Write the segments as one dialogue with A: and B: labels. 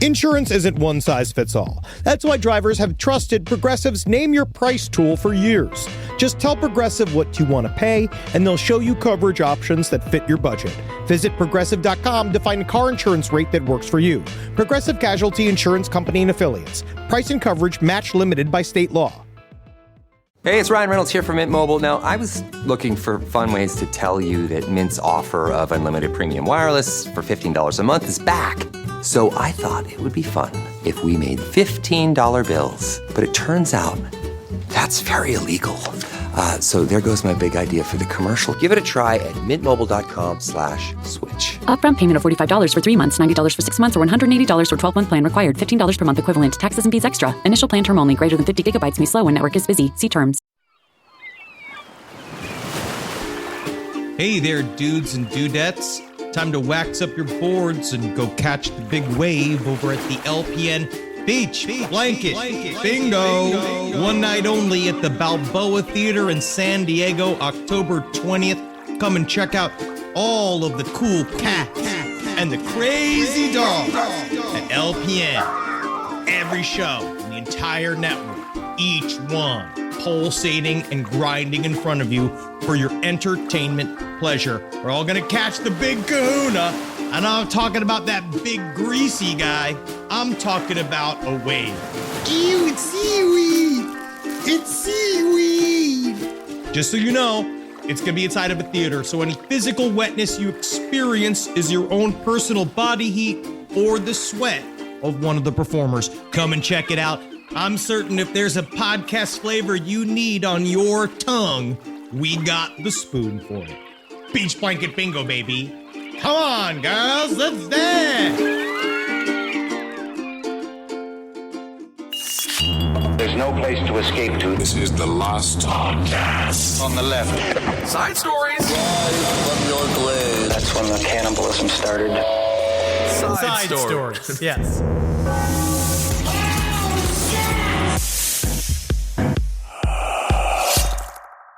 A: Insurance isn't one size fits all. That's why drivers have trusted Progressive's Name Your Price tool for years. Just tell Progressive what you want to pay, and they'll show you coverage options that fit your budget. Visit Progressive.com to find a car insurance rate that works for you. Progressive Casualty Insurance Company and Affiliates. Price and coverage match limited by state law.
B: Hey, it's Ryan Reynolds here from Mint Mobile. Now, I was looking for fun ways to tell you that Mint's offer of unlimited premium wireless for $15 a month is back. So I thought it would be fun if we made $15 bills. But it turns out that's very illegal. So there goes my big idea for the commercial. Give it a try at mintmobile.com/switch.
C: Upfront payment of $45 for 3 months, $90 for 6 months, or $180 for 12-month plan required. $15 per month equivalent. Taxes and fees extra. Initial plan term only. Greater than 50 gigabytes may slow when network is busy. See terms.
D: Hey there, dudes and dudettes. Time to wax up your boards and go catch the big wave over at the LPN Beach Blanket Bingo. One night only at the Balboa Theater in San Diego, October 20th. Come and check out all of the cool cats and the crazy dogs at LPN. Every show in the entire network, each one pulsating and grinding in front of you for your entertainment pleasure. We're all gonna catch the big kahuna. And I'm talking about that big greasy guy. I'm talking about a wave. Ew, it's seaweed. It's seaweed. Just so you know, it's going to be inside of a theater. So any physical wetness you experience is your own personal body heat or the sweat of one of the performers. Come and check it out. I'm certain if there's a podcast flavor you need on your tongue, we got the spoon for it. Beach Blanket Bingo, baby. Come on, girls, let's dance!
E: There's no place to escape to.
F: This is the last podcast.
E: On the left.
F: Side stories.
E: Rise from your grave. That's when the cannibalism started.
D: Side stories. Yes.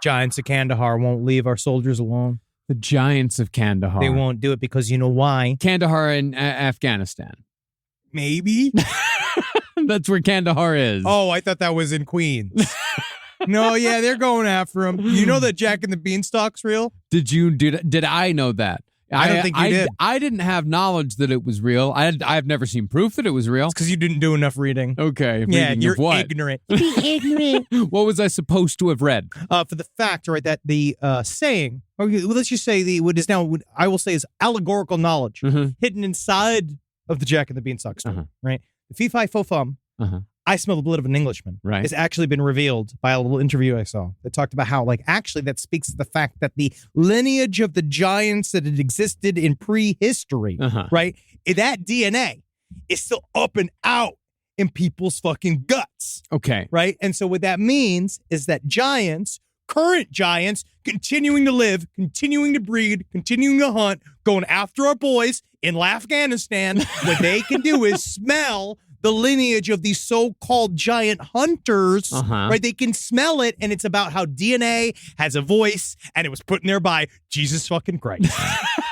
D: Giants of Kandahar won't leave our soldiers alone.
G: The Giants of Kandahar.
D: They won't do it because you know why?
G: Kandahar in Afghanistan.
D: Maybe.
G: That's where Kandahar is.
D: Oh, I thought that was in Queens. No, yeah, they're going after him. You know that Jack and the Beanstalk's real?
G: Did I know that?
D: I don't think you did.
G: I didn't have knowledge that it was real. I've never seen proof that it was real.
D: It's because you didn't do enough reading.
G: Okay.
D: Yeah,
G: reading
D: you're
G: of what?
D: ignorant.
C: Be ignorant.
G: What was I supposed to have read?
D: For the fact, right, that the saying, or let's just say what is now, I will say is allegorical knowledge hidden inside of the Jack and the Beanstalk story, right? The fee-fi-fo-fum, I smell the blood of an Englishman.
G: Right.
D: It's actually been revealed by a little interview I saw that talked about how, like, actually that speaks to the fact that the lineage of the giants that had existed in prehistory, right, that DNA is still up and out in people's fucking guts.
G: Okay.
D: Right? And so what that means is that giants, current giants, continuing to live, continuing to breed, continuing to hunt, going after our boys in Afghanistan, what they can do is smell the lineage of these so-called giant hunters, right? They can smell it, and it's about how DNA has a voice, and it was put in there by Jesus fucking Christ.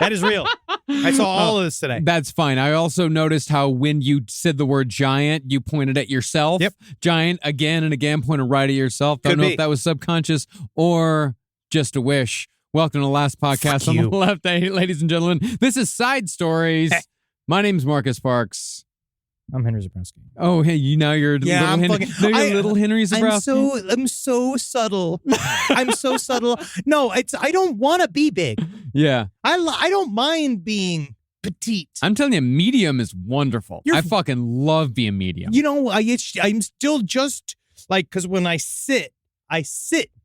D: That is real. I saw all of this today.
G: That's fine. I also noticed how when you said the word giant, you pointed at yourself.
D: Yep.
G: Giant again and again, pointed right at yourself. Don't know if that was subconscious or just a wish. Welcome to the last podcast on the left, ladies and gentlemen. This is Side Stories. My name's Marcus Parks.
D: I'm Henry Zabrowski.
G: Oh, hey, you're little Henry Zabrowski.
D: I'm so subtle. I'm so subtle. No, I don't want to be big.
G: Yeah.
D: I don't mind being petite.
G: I'm telling you, medium is wonderful. I fucking love being medium.
D: You know, I'm still just like, because when I sit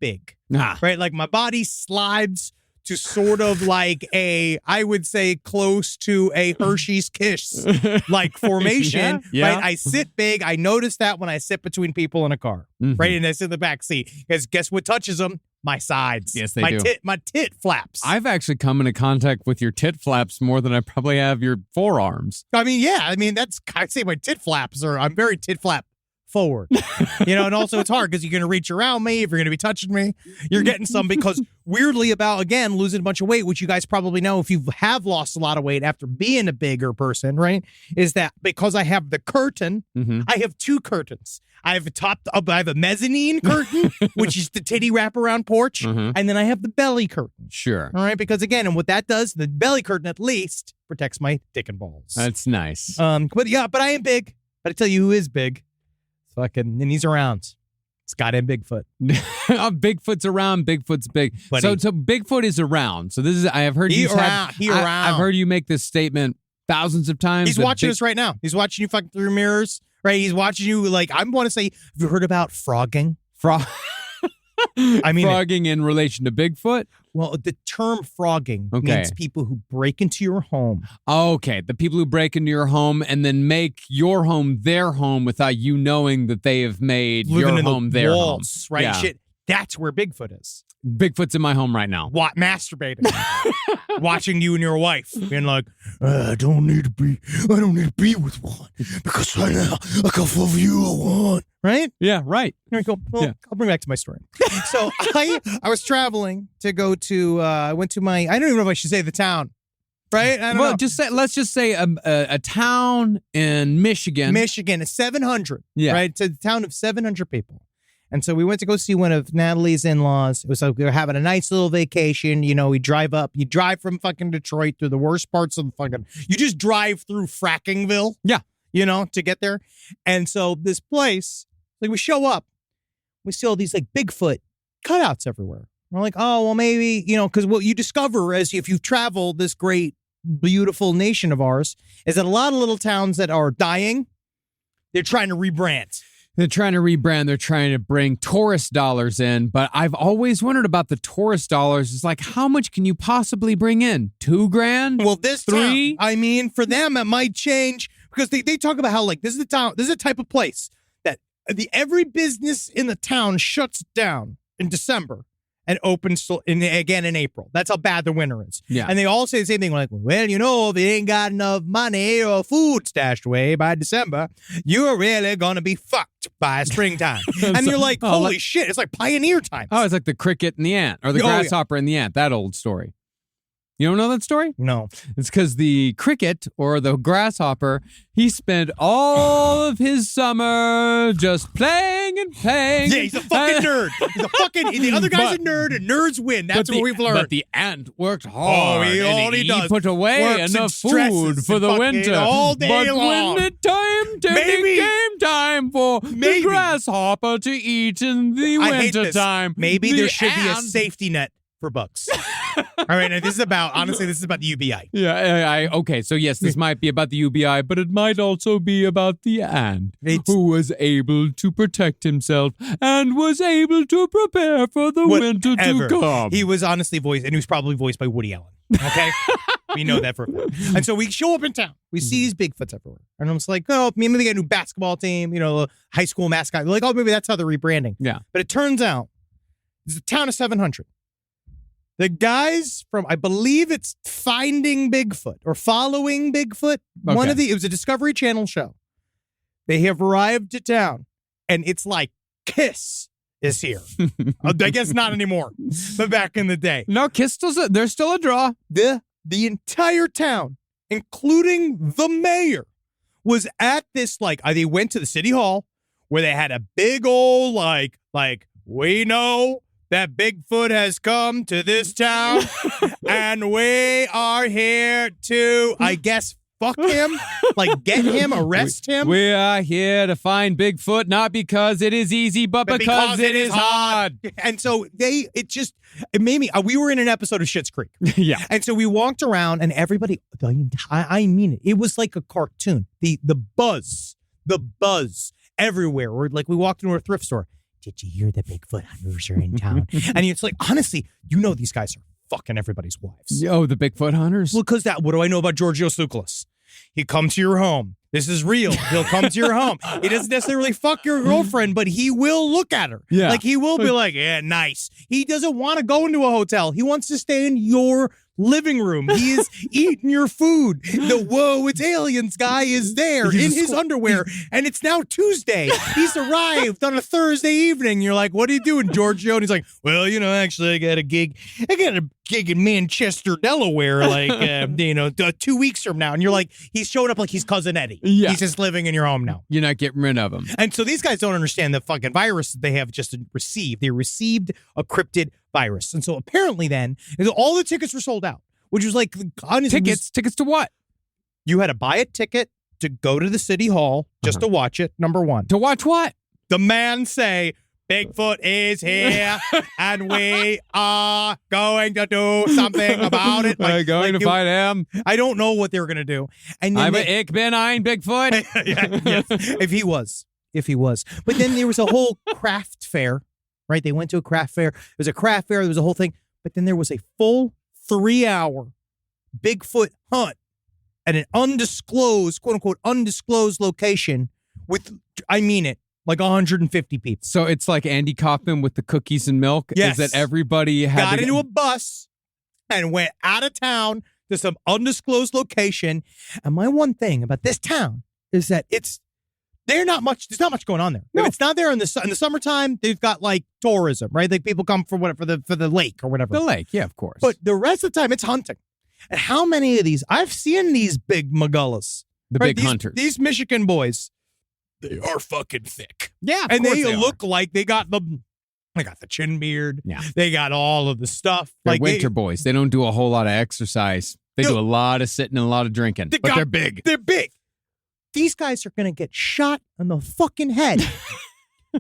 D: big. Right? Like my body slides to sort of like I would say close to a Hershey's Kiss like formation.
G: Yeah.
D: Right? I sit big. I notice that when I sit between people in a car, right? And I sit in the back seat. Because guess what touches them? My sides.
G: Yes, they do.
D: My tit flaps.
G: I've actually come into contact with your tit flaps more than I probably have your forearms.
D: I mean, yeah. I mean, I'd say my tit flaps I'm very tit flap
A: forward. And also it's hard because you're going to reach around me. If you're going to be touching me, you're getting some because weirdly about, again, losing a bunch of weight, which you guys probably know if you have lost a lot of weight after being a bigger person, right, is that because I have the curtain, I have two curtains. I have I have a mezzanine curtain, which is the titty wraparound porch, and then I have the belly curtain.
G: Sure.
A: All right, because again, and what that does, the belly curtain at least protects my dick and balls.
G: That's nice.
A: But I am big. But I tell you who is big. And he's around. It's goddamn Bigfoot.
G: Bigfoot's around. Bigfoot's big. So Bigfoot is around. So this is, I have heard
A: He around.
G: I've heard you make this statement thousands of times.
A: He's watching us right now. He's watching you fucking through mirrors. Right, he's watching you I want to say, have you heard about frogging?
G: Frogging in relation to Bigfoot?
A: Well, the term frogging means people who break into your home.
G: Okay, the people who break into your home and then make your home their home without you knowing that they have made
A: Living
G: your home their
A: walls,
G: home.
A: Right?
G: Yeah.
A: Shit. That's where Bigfoot is.
G: Bigfoot's in my home right now.
A: Masturbating. Watching you and your wife being like, I don't need to be with one because right now I can fulfill you I want. Right?
G: Yeah, right.
A: Very cool. Well,
G: Yeah.
A: I'll bring back to my story. So I was traveling to go to, I went to I don't even know if I should say the town. Right? I don't know.
G: Let's just say a town in Michigan.
A: Michigan is 700.
G: Yeah.
A: Right? It's a town of 700 people. And so we went to go see one of Natalie's in-laws. It was like we were having a nice little vacation. We drive up. You drive from fucking Detroit through the worst parts of the fucking... You just drive through Frackingville.
G: Yeah.
A: To get there. And so this place, we show up. We see all these Bigfoot cutouts everywhere. We're like, oh, well, maybe, because what you discover as if you travel this great, beautiful nation of ours is that a lot of little towns that are dying, they're trying to rebrand.
G: They're trying to rebrand. They're trying to bring tourist dollars in. But I've always wondered about the tourist dollars. It's like, how much can you possibly bring in? $2,000?
A: Well, this
G: $3,000?
A: Town, for them, it might change because they talk about how this is the town. This is a type of place that every business in the town shuts down in December and opens again in April. That's how bad the winter is.
G: Yeah.
A: And they all say the same thing. Like, well, if you ain't got enough money or food stashed away by December, you're really going to be fucked by springtime. And you're like, holy shit, it's like pioneer times.
G: Oh, it's like the cricket and the ant, or the grasshopper and the ant, that old story. You don't know that story?
A: No.
G: It's because the cricket or the grasshopper, he spent all of his summer just playing and playing.
A: Yeah, he's a fucking nerd. The other guy's a nerd, and nerds win. That's what we've learned.
G: But the ant worked hard.
A: All he does
G: put away
A: works
G: enough food for the winter.
A: All day
G: but
A: long.
G: when it came time for the grasshopper to eat in the winter time.
A: Maybe there should be a safety net for bucks. All right, now this is about the UBI.
G: Yeah, okay, so yes, this might be about the UBI, but it might also be about the ant who was able to protect himself and was able to prepare for the winter to come.
A: He was honestly voiced, and he was probably voiced by Woody Allen. Okay? We know that for a fact. And so we show up in town. We see these Bigfoots everywhere. And I'm just like, maybe they get a new basketball team, a high school mascot. They're like, maybe that's how they're rebranding.
G: Yeah.
A: But it turns out, it's a town of 700. The guys from, I believe it's Finding Bigfoot or Following Bigfoot.
G: Okay.
A: It was a Discovery Channel show. They have arrived to town, and it's like Kiss is here. I guess not anymore, but back in the day.
G: No, Kiss they're still a draw.
A: The entire town, including the mayor, was at this, they went to the city hall where they had a big old, we know that Bigfoot has come to this town, and we are here to, I guess, fuck him, get him, arrest him.
G: We are here to find Bigfoot, not because it is easy, but because it is hard.
A: And so it made me, we were in an episode of Schitt's Creek.
G: Yeah.
A: And so we walked around, and everybody, I mean it was like a cartoon. The buzz everywhere. We walked into a thrift store. Did you hear the Bigfoot hunters are in town? And it's like, honestly, these guys are fucking everybody's wives.
G: Oh, the Bigfoot hunters?
A: Well, because what do I know about Giorgio Tsoukalos? He comes to your home. This is real. He'll come to your home. He doesn't necessarily fuck your girlfriend, but he will look at her.
G: Yeah.
A: He will be like, yeah, nice. He doesn't want to go into a hotel. He wants to stay in your living room. He is eating your food. The whoa, it's aliens guy is there in his underwear, and it's now Tuesday. He's arrived on a Thursday evening. You're like, what are you doing, Giorgio? And he's like, well, actually, I got a gig in Manchester, Delaware, like 2 weeks from now. And you're like, he's showing up like he's Cousin Eddie.
G: Yeah.
A: He's just living in your home now.
G: You're not getting rid of him.
A: And so these guys don't understand the fucking virus that they have just received. They received a cryptid virus. And so apparently then, all the tickets were sold out, which was like...
G: Tickets to what?
A: You had to buy a ticket to go to the city hall just to watch it, number one.
G: To watch what?
A: The man say, Bigfoot is here, and we are going to do something about it.
G: We're going to find him.
A: I don't know what they were going to do. And then
G: Ich bin ein Bigfoot.
A: Yes, if he was. But then there was a whole craft fair, right? They went to a craft fair. There was a craft fair. There was a whole thing. But then there was a full 3-hour Bigfoot hunt at an undisclosed, quote unquote, undisclosed location with, I mean it, like 150 people.
G: So it's like Andy Kaufman with the cookies and milk?
A: Yes.
G: Is that everybody
A: got into a bus and went out of town to some undisclosed location. And my one thing about this town is that there's not much going on there.
G: No.
A: If it's not there in the summertime, they've got like tourism, right? Like people come for the lake or whatever.
G: The lake, yeah, of course.
A: But the rest of the time, it's hunting. And how many of these? I've seen these big magullas.
G: The
A: right?
G: big hunters.
A: These Michigan boys, they are fucking thick.
G: Yeah, of
A: and
G: course
A: they look like they got the chin beard.
G: Yeah.
A: They got all of the stuff.
G: They're
A: like
G: winter boys. They don't do a whole lot of exercise. They do a lot of sitting and a lot of drinking. They're big.
A: They're big. These guys are going to get shot in the fucking head.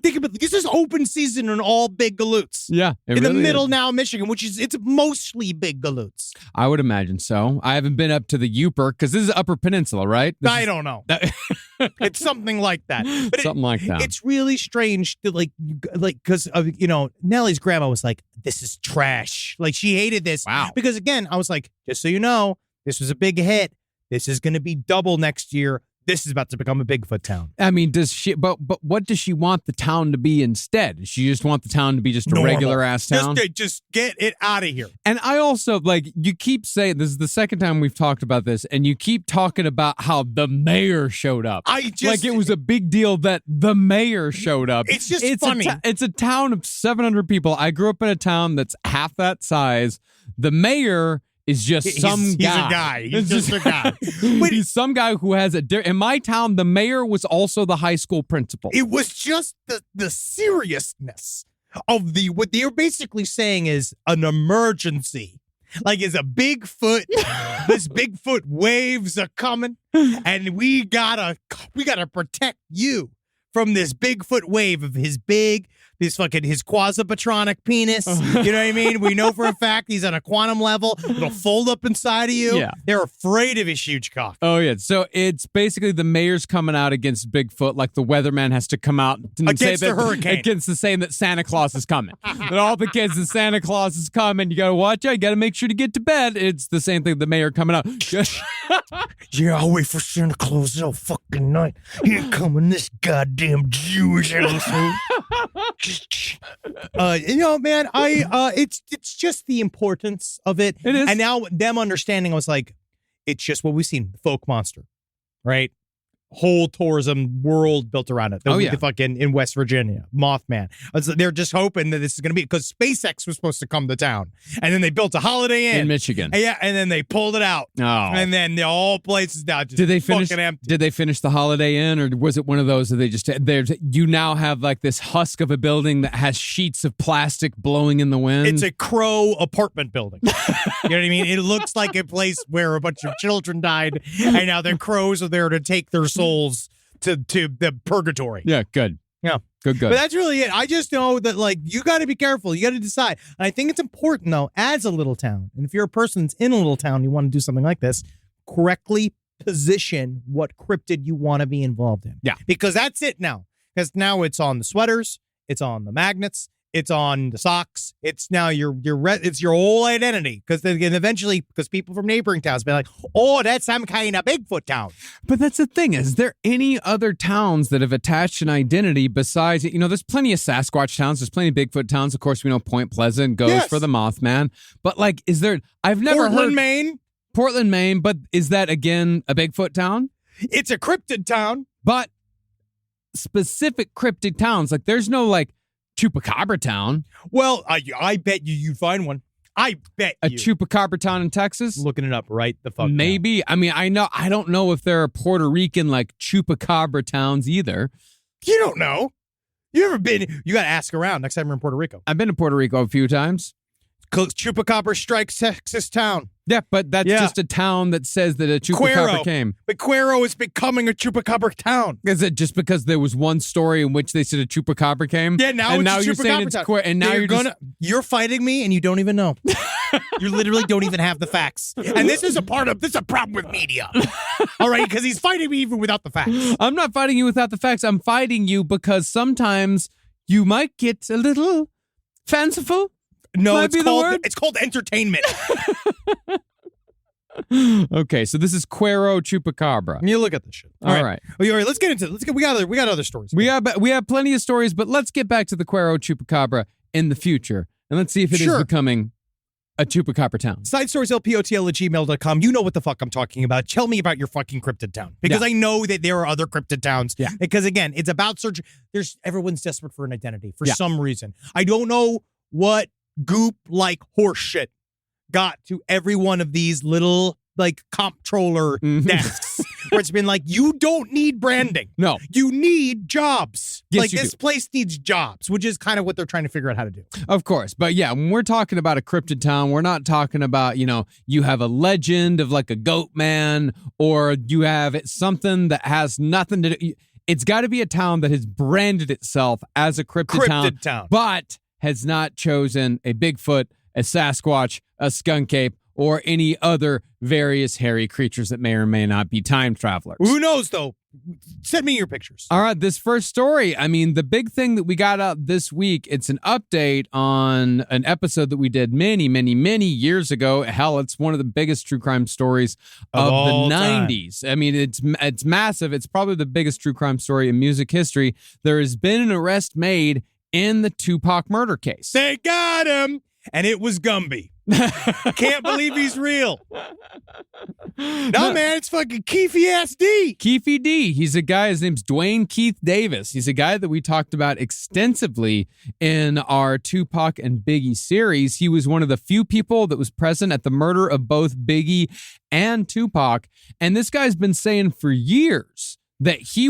A: Think about this is open season on all big galoots.
G: Yeah.
A: In the middle now, Michigan, it's mostly big galoots.
G: I would imagine so. I haven't been up to the Yooper because this is Upper Peninsula, right?
A: I don't know. It's something like that. But
G: something like that.
A: It's really strange to like because Nellie's grandma was like, "This is trash." Like she hated this.
G: Wow.
A: Because again, I was like, just so you know, this was a big hit. This is going to be double next year. This is about to become a Bigfoot town.
G: I mean, does she? But what does she want the town to be instead? Does she just want the town to be just a regular ass town?
A: Just get it out of here.
G: And I also you keep saying this is the second time we've talked about this, and you keep talking about how the mayor showed up. Like it was a big deal that the mayor showed up.
A: It's just funny.
G: It's a town of 700 people. I grew up in a town that's half that size. The mayor is just some guy.
A: He's a guy. He's just a guy.
G: But he's some guy who has in my town, the mayor was also the high school principal.
A: It was just the seriousness of what they're basically saying is an emergency. Like it's a Bigfoot. This Bigfoot waves are coming, and we gotta protect you from this Bigfoot wave of his quasi-patronic penis. You know what I mean? We know for a fact he's on a quantum level. It'll fold up inside of you.
G: Yeah.
A: They're afraid of his huge cock.
G: Oh, yeah. So it's basically the mayor's coming out against Bigfoot like the weatherman has to come out and
A: against
G: say
A: the hurricane.
G: Against the saying that Santa Claus is coming. That all the kids that Santa Claus is coming. You got to watch out. You got to make sure to get to bed. It's the same thing. The mayor coming out.
A: Yeah, I'll wait for Santa Claus all fucking night. Here coming this goddamn Jewish asshole. Man, it's just the importance of it.
G: It is.
A: And now them understanding, I was like, it's just what we've seen, folk monster, right? Whole tourism world built around it. The fucking in West Virginia, Mothman. They're just hoping that this is going to be because SpaceX was supposed to come to town, and then they built a Holiday Inn
G: in Michigan.
A: Yeah, and then they pulled it out.
G: Oh,
A: and then the whole place is now just
G: did they finish?
A: Fucking empty.
G: Did they finish the Holiday Inn, or was it one of those that they just you now have like this husk of a building that has sheets of plastic blowing in the wind?
A: It's a crow apartment building. You know what I mean? It looks like a place where a bunch of children died, and now the crows are there to take their souls to the purgatory.
G: Yeah, good.
A: Yeah.
G: Good.
A: But that's really it. I just know that, like, you got to be careful. You got to decide. And I think it's important, though, as a little town, and if you're a person that's in a little town, you want to do something like this, correctly position what cryptid you want to be involved in.
G: Yeah.
A: Because that's it now. Because now it's on the sweaters, it's on the magnets, It's on the socks. It's now it's your whole identity. Because eventually, because people from neighboring towns be like, oh, that's some kind of Bigfoot town.
G: But that's the thing. Is there any other towns that have attached an identity besides, there's plenty of Sasquatch towns. There's plenty of Bigfoot towns. Of course, we know Point Pleasant goes for the Mothman. But I've never heard Portland, Maine. But is that, again, a Bigfoot town?
A: It's a cryptid town.
G: But specific cryptid towns, there's no, Chupacabra town.
A: Well, I bet you'd find one. I bet
G: a Chupacabra town in Texas.
A: Looking it up right the fuck
G: maybe
A: now.
G: I mean, I don't know if there are Puerto Rican Chupacabra towns either.
A: You don't know. You ever been? You got to ask around next time you're in Puerto Rico.
G: I've been to Puerto Rico a few times.
A: Chupacabra strikes Texas town.
G: Yeah, but that's just a town that says that a Chupacabra came.
A: But Cuero is becoming a Chupacabra town.
G: Is it just because there was one story in which they said a Chupacabra came?
A: Yeah, now it's
G: you're saying it's and now
A: you're fighting me and you don't even know. You literally don't even have the facts. And this is a problem with media. All right, because he's fighting me even without the facts.
G: I'm not fighting you without the facts. I'm fighting you because sometimes you might get a little fanciful.
A: No, it's called entertainment.
G: Okay, so this is Cuero Chupacabra.
A: You look at this shit.
G: All right.
A: All right, let's get into it. We got other stories.
G: We have plenty of stories, but let's get back to the Cuero Chupacabra in the future, and let's see if it is becoming a Chupacabra town.
A: SideStoriesLPOTL@gmail.com. You know what the fuck I'm talking about. Tell me about your fucking cryptid town. Because I know that there are other cryptid towns.
G: Yeah.
A: Because again, it's about search. Everyone's desperate for an identity for some reason. I don't know what goop like horse shit got to every one of these little comptroller desks where it's been you don't need branding.
G: No.
A: You need jobs.
G: Yes,
A: this place needs jobs, which is kind of what they're trying to figure out how to do.
G: Of course. But yeah, when we're talking about a cryptid town, we're not talking about, you have a legend of a goat man, or you have
A: something
G: that has nothing to do. It's got to be a town that has branded itself as a cryptid town, but has not chosen a Bigfoot, a Sasquatch, a skunk ape, or any other various hairy creatures that may or may not be time travelers.
A: Who knows, though? Send me your pictures.
G: All right, this first story, the big thing that we got out this week, it's an update on an episode that we did many, many, many years ago. Hell, it's one of the biggest true crime stories of the 90s. Time. It's massive. It's probably the biggest true crime story in music history. There has been an arrest made in the Tupac murder case.
A: They got him, and it was Gumby. Can't believe he's real. No, man, it's fucking Keefy-ass D.
G: Keefy D. He's a guy, his name's Dwayne Keith Davis. He's a guy that we talked about extensively in our Tupac and Biggie series. He was one of the few people that was present at the murder of both Biggie and Tupac. And this guy's been saying for years that he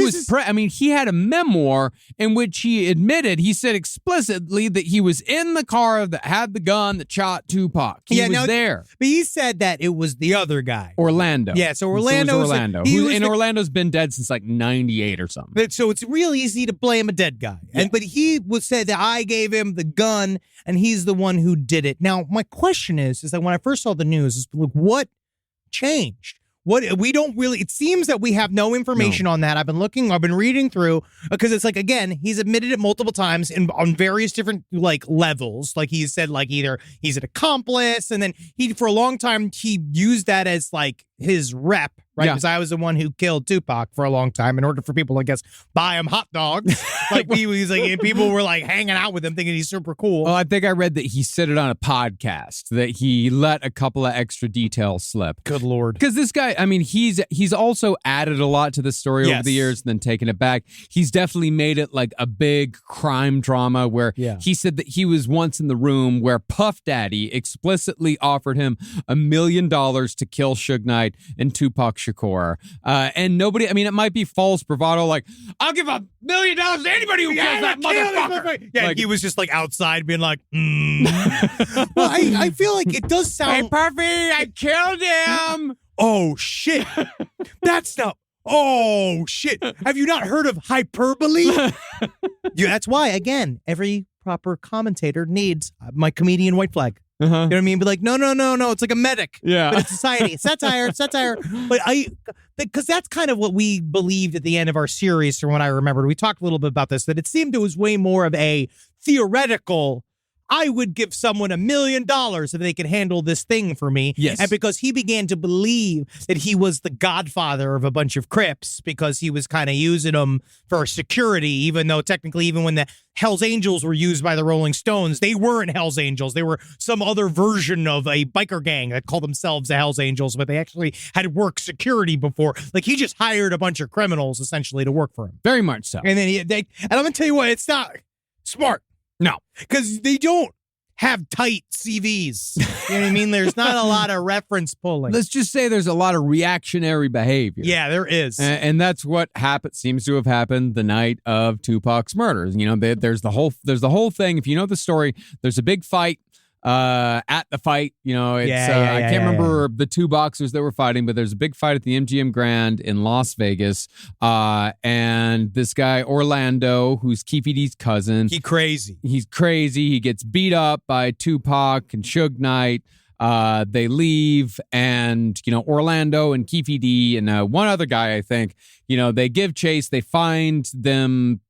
G: he had a memoir in which he said explicitly that he was in the car that had the gun that shot Tupac. He was there.
A: But he said that it was the other guy.
G: Orlando.
A: Yeah, so Orlando.
G: Orlando's been dead since 98 or something.
A: So it's real easy to blame a dead guy.
G: Yeah.
A: But he said that I gave him the gun and he's the one who did it. Now, my question is that when I first saw the news, what changed? It seems that we have no information on that. I've been reading through, because it's again, he's admitted it multiple times on various different levels. He said either he's an accomplice, and then for a long time, he used that as his rep, right? Because I was the one who killed Tupac for a long time in order for people, I guess, buy him hot dogs. And people were hanging out with him thinking he's super cool.
G: Well, I think I read that he said it on a podcast, that he let a couple of extra details slip.
A: Good Lord.
G: Because this guy, he's also added a lot to the story over the years and then taken it back. He's definitely made it a big crime drama where he said that he was once in the room where Puff Daddy explicitly offered him $1 million to kill Suge Knight and Tupac Shakur. And nobody, it might be false bravado, I'll give $1 million to anybody who kills that motherfucker.
A: Yeah, he was just like outside being like, Well, I feel like it does sound.
G: Hey, Puffy, I killed him.
A: Oh, shit. That's not. Oh, shit. Have you not heard of hyperbole? Yeah, that's why, again, every proper commentator needs my comedian white flag.
H: You know what I mean? Be like, no. It's like a medic.
G: Yeah.
H: But it's society. It's satire. But because that's kind of what we believed at the end of our series from what I remembered. We talked a little bit about this, that it seemed it was way more of a theoretical, I would give someone $1 million if they could handle this thing for me.
G: Yes.
H: And because he began to believe that he was the godfather of a bunch of Crips because he was kind of using them for security, even though technically even when the Hells Angels were used by the Rolling Stones, they weren't Hells Angels. They were some other version of a biker gang that called themselves the Hells Angels, but they actually had worked security before. Like, he just hired a bunch of criminals essentially to work for him.
G: Very much so.
H: And then and I'm going to tell you what, it's not smart.
G: No.
H: Because they don't have tight CVs. You know what I mean? There's not a lot of reference pulling.
G: Let's just say there's a lot of reactionary behavior.
H: Yeah, there is.
G: And that's what seems to have happened the night of Tupac's murders. You know, there's the whole thing. If you know the story, there's a big fight. At the fight, you know, it's I can't remember the two boxers that were fighting, but there's a big fight at the MGM Grand in Las Vegas. And this guy Orlando, who's Keefe D's cousin, he's crazy. He gets beat up by Tupac and Suge Knight. They leave, and you know, Orlando and Keefe D and one other guy, I think, you know, they give chase. They find them.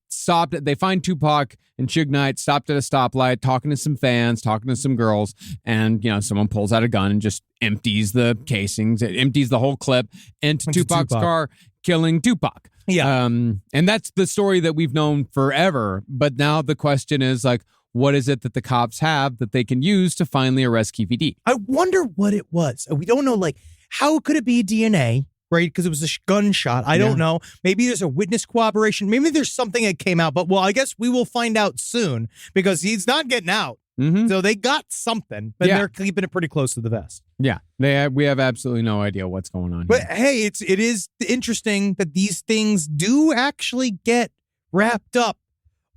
G: They find Tupac and Suge Knight stopped at a stoplight, talking to some fans, talking to some girls, and you know, someone pulls out a gun and just empties the casings, it empties the whole clip into Tupac's car, killing Tupac.
H: Yeah.
G: And that's the story that we've known forever. But now the question is, like, what is it that the cops have that they can use to finally arrest Keefe D?
H: I wonder what it was. We don't know, like, how could it be DNA? Right, because it was a gunshot. I don't know. Maybe there's a witness corroboration. Maybe there's something that came out. But, well, I guess we will find out soon because he's not getting out.
G: Mm-hmm.
H: So they got something, but they're keeping it pretty close to the vest.
G: Yeah, we have absolutely no idea what's going on
H: But,
G: here.
H: hey, it is interesting that these things do actually get wrapped up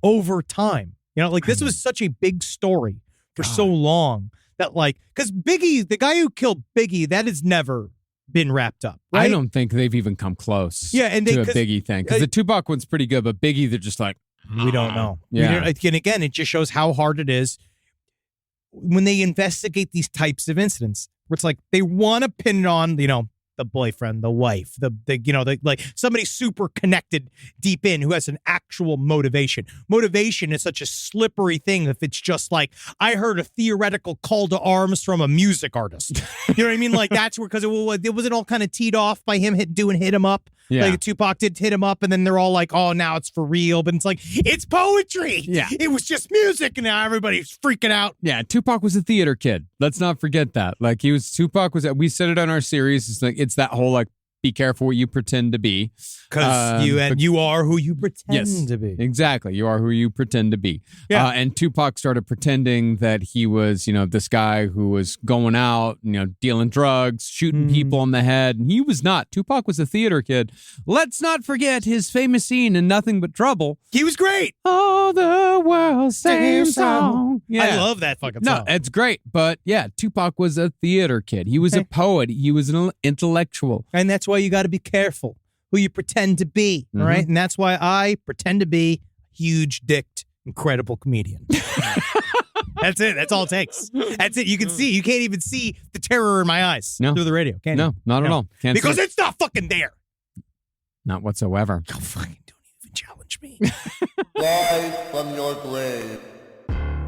H: over time. You know, like, this was such a big story for so long that, like, because Biggie, the guy who killed Biggie, that has never been wrapped up. Right?
G: I don't think they've even come close to a Biggie thing. Because the Tupac one's pretty good, but Biggie, they're just like,
H: we don't know.
G: Yeah.
H: And again, it just shows how hard it is when they investigate these types of incidents where it's like they want to pin it on, you know, the boyfriend, the wife, the like somebody super connected deep in who has an actual motivation. Motivation is such a slippery thing if it's just like, I heard a theoretical call to arms from a music artist. You know what I mean? Like, that's where, because it wasn't all kind of teed off by him hit him up.
G: Yeah.
H: Like, Tupac did hit him up, and then they're all like, oh, now it's for real. But it's like, it's poetry.
G: Yeah.
H: It was just music, and now everybody's freaking out.
G: Yeah, Tupac was a theater kid. Let's not forget that. Like, Tupac was, we said it on our series. It's like, it's that whole, like, be careful what you pretend to be.
H: Because you are who you pretend to be.
G: Exactly. You are who you pretend to be.
H: Yeah.
G: And Tupac started pretending that he was, you know, this guy who was going out, you know, dealing drugs, shooting people in the head. And he was not. Tupac was a theater kid. Let's not forget his famous scene in Nothing But Trouble.
H: He was great.
G: Oh, the world, same song. Yeah.
H: I love that fucking song.
G: No, it's great. But yeah, Tupac was a theater kid. He was a poet. He was an intellectual.
H: And that's why you got to be careful who you pretend to be. All right. And that's why I pretend to be a huge-dicked, incredible comedian. That's it. That's all it takes. That's it. You can see. You can't even see the terror in my eyes through the radio. Can you?
G: No, not at all. Can't
H: because
G: see.
H: it's not fucking there.
G: Not whatsoever.
H: Oh, fucking don't even challenge me.
E: Live from your grave.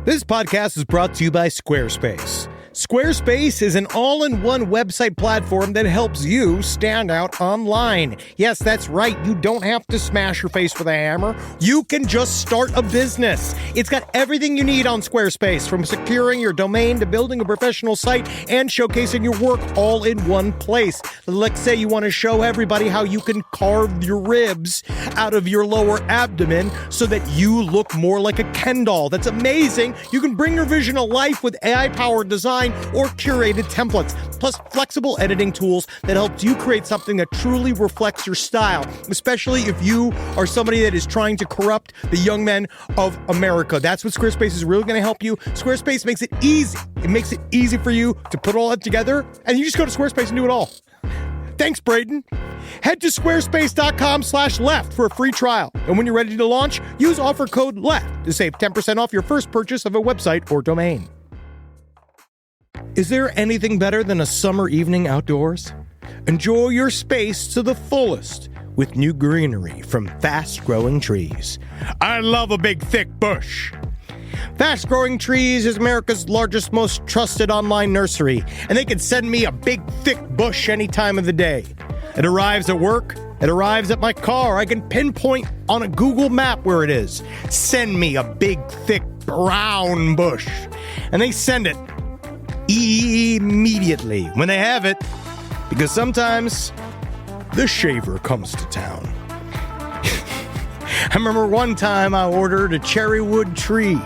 A: This podcast is brought to you by Squarespace. Squarespace is an all-in-one website platform that helps you stand out online. Yes, that's right. You don't have to smash your face with a hammer. You can just start a business. It's got everything you need on Squarespace, from securing your domain to building a professional site and showcasing your work all in one place. Let's say you want to show everybody how you can carve your ribs out of your lower abdomen so that you look more like a Ken doll. That's amazing. You can bring your vision to life with AI-powered design or curated templates, plus flexible editing tools that helps you create something that truly reflects your style, especially if you are somebody that is trying to corrupt the young men of America. That's what Squarespace is really going to help you. Squarespace makes it easy. It makes it easy for you to put all that together, and you just go to Squarespace and do it all. Thanks, Braden. Head to squarespace.com/left for a free trial. And when you're ready to launch, use offer code LEFT to save 10% off your first purchase of a website or domain. Is there anything better than a summer evening outdoors? Enjoy your space to the fullest with new greenery from Fast Growing Trees. I love a big, thick bush. Fast Growing Trees is America's largest, most trusted online nursery, and they can send me a big, thick bush any time of the day. It arrives at work. It arrives at my car. I can pinpoint on a Google map where it is. Send me a big, thick, brown bush. And they send it immediately when they have it, because sometimes the shaver comes to town. I remember one time I ordered a cherry wood tree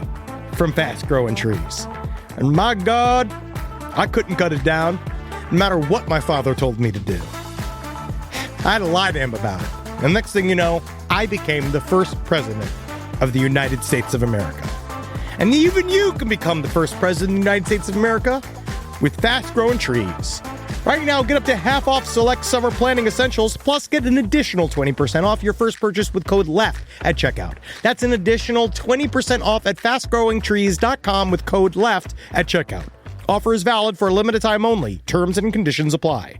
A: from Fast Growing Trees. And my God, I couldn't cut it down, no matter what my father told me to do. I had to lie to him about it. And next thing you know, I became the first president of the United States of America. And even you can become the first president of the United States of America with Fast Growing Trees. Right now, get up to half off select summer planting essentials, plus get an additional 20% off your first purchase with code LEFT at checkout. That's an additional 20% off at fastgrowingtrees.com with code LEFT at checkout. Offer is valid for a limited time only. Terms and conditions apply.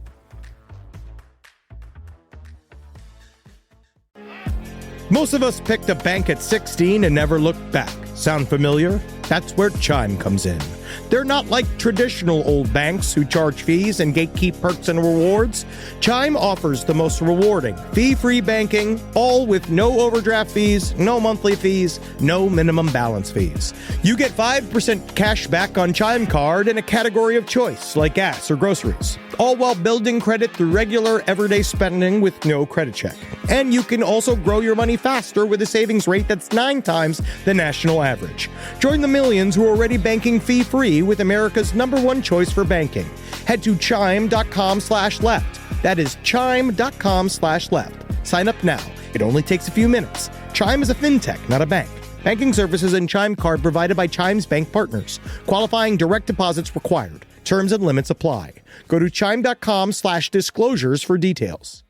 A: Most of us picked a bank at 16 and never looked back. Sound familiar? That's where Chime comes in. They're not like traditional old banks who charge fees and gatekeep perks and rewards. Chime offers the most rewarding, fee-free banking, all with no overdraft fees, no monthly fees, no minimum balance fees. You get 5% cash back on Chime Card in a category of choice, like gas or groceries, all while building credit through regular, everyday spending with no credit check. And you can also grow your money faster with a savings rate that's 9 times the national average. Join the millions who are already banking fee-free with America's #1 choice for banking. Head to chime.com/left. That is chime.com/left. Sign up now. It only takes a few minutes. Chime is a fintech, not a bank. Banking services and Chime Card provided by Chime's bank partners. Qualifying direct deposits required. Terms and limits apply. Go to chime.com/disclosures for details.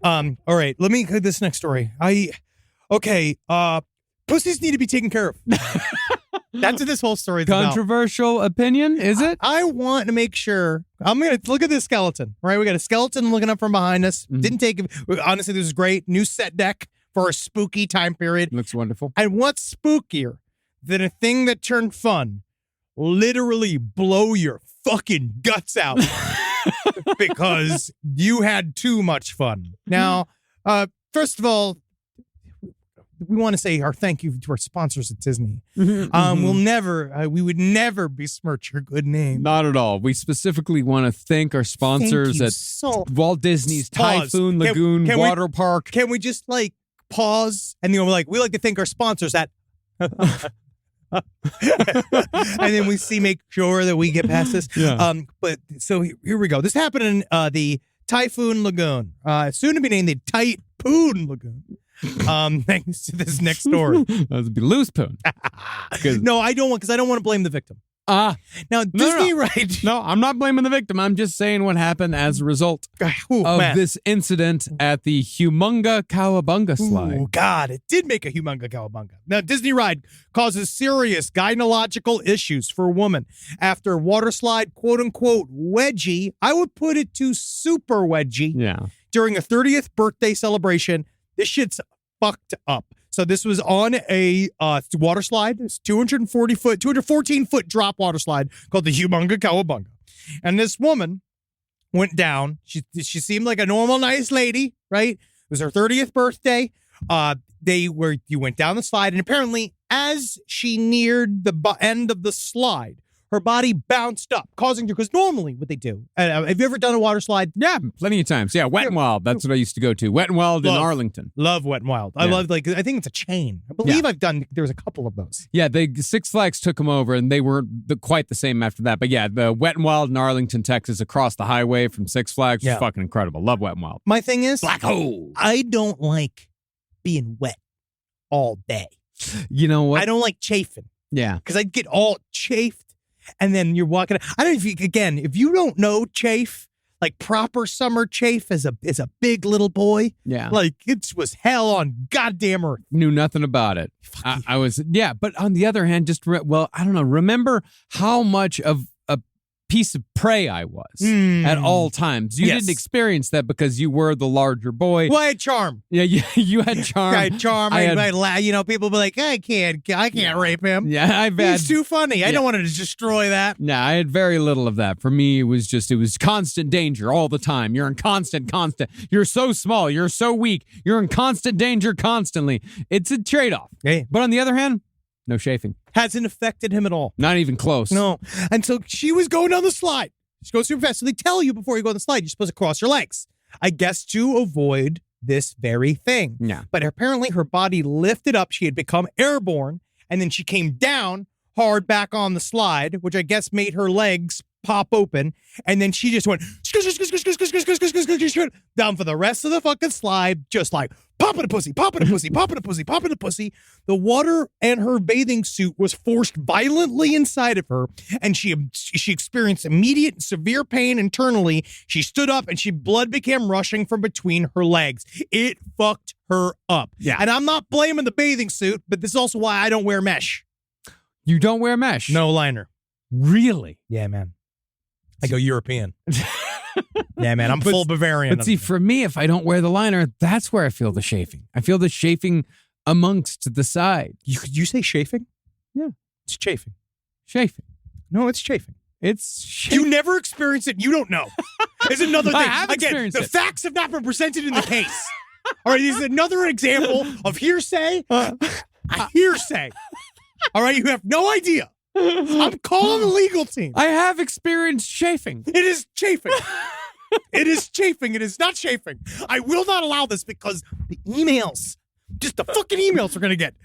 H: All right, let me hit this next story. Pussies need to be taken care of. That's what this whole story is about.
G: Controversial opinion, is it?
H: I want to make sure. I'm going to look at this skeleton, right? We got a skeleton looking up from behind us. Didn't take it. Honestly, this is great. New set deck for a spooky time period.
G: Looks wonderful.
H: And what's spookier than a thing that turned fun literally blow your fucking guts out because you had too much fun? Now, first of all, we want to say our thank you to our sponsors at Disney. We would never besmirch your good name.
G: Not at all. We specifically want to thank our sponsors at Walt Disney's Typhoon, Lagoon, Water Park.
H: Can we just pause and we're like, we like to thank our sponsors at and then make sure that we get past this.
G: Yeah.
H: But so here we go. This happened in the Typhoon Lagoon, soon to be named the Typhoon Lagoon. Thanks to this next story.
G: That would be loose poon.
H: No, I don't want to blame the victim. Now, Disney, right?
G: No, I'm not blaming the victim. I'm just saying what happened as a result of this incident at the Humunga Cowabunga slide.
H: Oh, God, it did make a Humunga Cowabunga. Now, Disney ride causes serious gynecological issues for a woman after water slide, quote unquote, wedgie. I would put it to super wedgie.
G: Yeah. During
H: a 30th birthday celebration. This shit's fucked up. So this was on a water slide. It's 214-foot drop water slide called the Humunga Cowabunga. And this woman went down. She seemed like a normal, nice lady, right? It was her 30th birthday. You went down the slide, and apparently, as she neared the end of the slide, her body bounced up, causing her, because normally what they do, have you ever done a water slide?
G: Yeah, plenty of times. Yeah, Wet n Wild. That's what I used to go to. Wet n Wild in Arlington.
H: Love Wet n Wild. I love, I think it's a chain. I believe there was a couple of those.
G: Yeah, Six Flags took them over, and they weren't quite the same after that. But yeah, the Wet n Wild in Arlington, Texas, across the highway from Six Flags was fucking incredible. Love Wet n Wild.
H: My thing is,
G: black hole.
H: I don't like being wet all day.
G: You know what?
H: I don't like chafing.
G: Yeah.
H: Because I'd get all chafed. And then you're walking. I don't know if you don't know chafe, like proper summer chafe as a big little boy.
G: Yeah.
H: Like it was hell on goddamn earth.
G: Knew nothing about it. I was, but on the other hand, I don't know. Remember how much of a piece of prey I was at all times. You didn't experience that because you were the larger boy.
H: Well, I had charm.
G: Yeah, you had charm.
H: I had charm. People be like, I can't rape him.
G: Yeah,
H: He's too funny. I don't want to destroy that.
G: No, I had very little of that. For me, it was constant danger all the time. You're in constant. You're so small. You're so weak. You're in constant danger constantly. It's a trade-off.
H: Hey.
G: But on the other hand, no chafing.
H: Hasn't affected him at all.
G: Not even close.
H: No. And so she was going down the slide. She goes super fast. So they tell you before you go on the slide, you're supposed to cross your legs. I guess to avoid this very thing.
G: Yeah.
H: But apparently her body lifted up. She had become airborne. And then she came down hard back on the slide, which I guess made her legs pop open. And then she just went down for the rest of the fucking slide, just like popping a pussy, popping a pussy, popping a pussy, popping a pussy. The water and her bathing suit was forced violently inside of her, and she experienced immediate severe pain internally. She stood up, and blood began rushing from between her legs. It fucked her up.
G: Yeah.
H: And I'm not blaming the bathing suit, but this is also why I don't wear mesh.
G: You don't wear mesh?
H: No liner.
G: Really?
H: Yeah, man. I go European. Yeah, man. I'm full Bavarian.
G: But see, for me, if I don't wear the liner, that's where I feel the chafing. I feel the chafing amongst the side.
H: You say chafing?
G: Yeah.
H: It's chafing.
G: Chafing.
H: No, it's chafing.
G: It's chafing.
H: You never experience it. You don't know. It's another thing.
G: I have
H: Again,
G: experienced
H: the
G: it.
H: facts have not been presented in the case. All right, this is another example of hearsay. Hearsay. All right, you have no idea. I'm calling the legal team.
G: I have experienced chafing.
H: It is chafing. It is chafing. It is not chafing. I will not allow this because the emails, just the fucking emails we're going to get.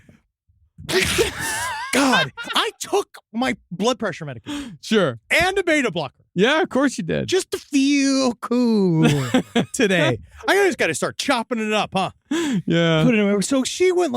H: God, I took my blood pressure medication.
G: Sure.
H: And a beta blocker.
G: Yeah, of course you did.
H: Just to feel cool today. I just got to start chopping it up, huh?
G: Yeah.
H: Put it away. So she went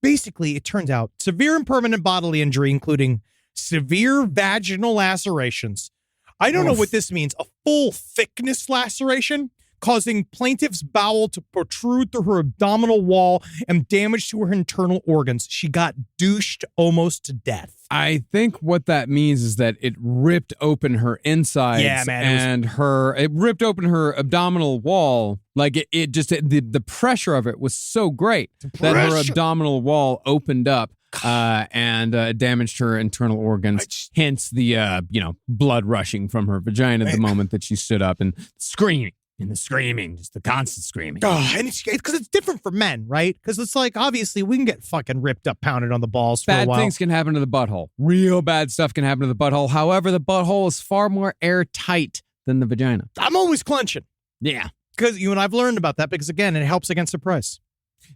H: basically, it turns out, severe and permanent bodily injury, including severe vaginal lacerations. I don't know what this means. A full thickness laceration causing plaintiff's bowel to protrude through her abdominal wall and damage to her internal organs. She got douched almost to death.
G: I think what that means is that it ripped open her insides.
H: Yeah, man.
G: It ripped open her abdominal wall. Like the pressure of it was so great that her abdominal wall opened up. And damaged her internal organs. Hence the blood rushing from her vagina the moment that she stood up and screaming. And the screaming, just the constant screaming.
H: Oh, and it's because it's different for men, right? Because it's like, obviously, we can get fucking ripped up, pounded on the balls for a while.
G: Bad things can happen to the butthole. Real bad stuff can happen to the butthole. However, the butthole is far more airtight than the vagina.
H: I'm always clenching.
G: Yeah.
H: Because you and I've learned about that because, again, it helps against surprise.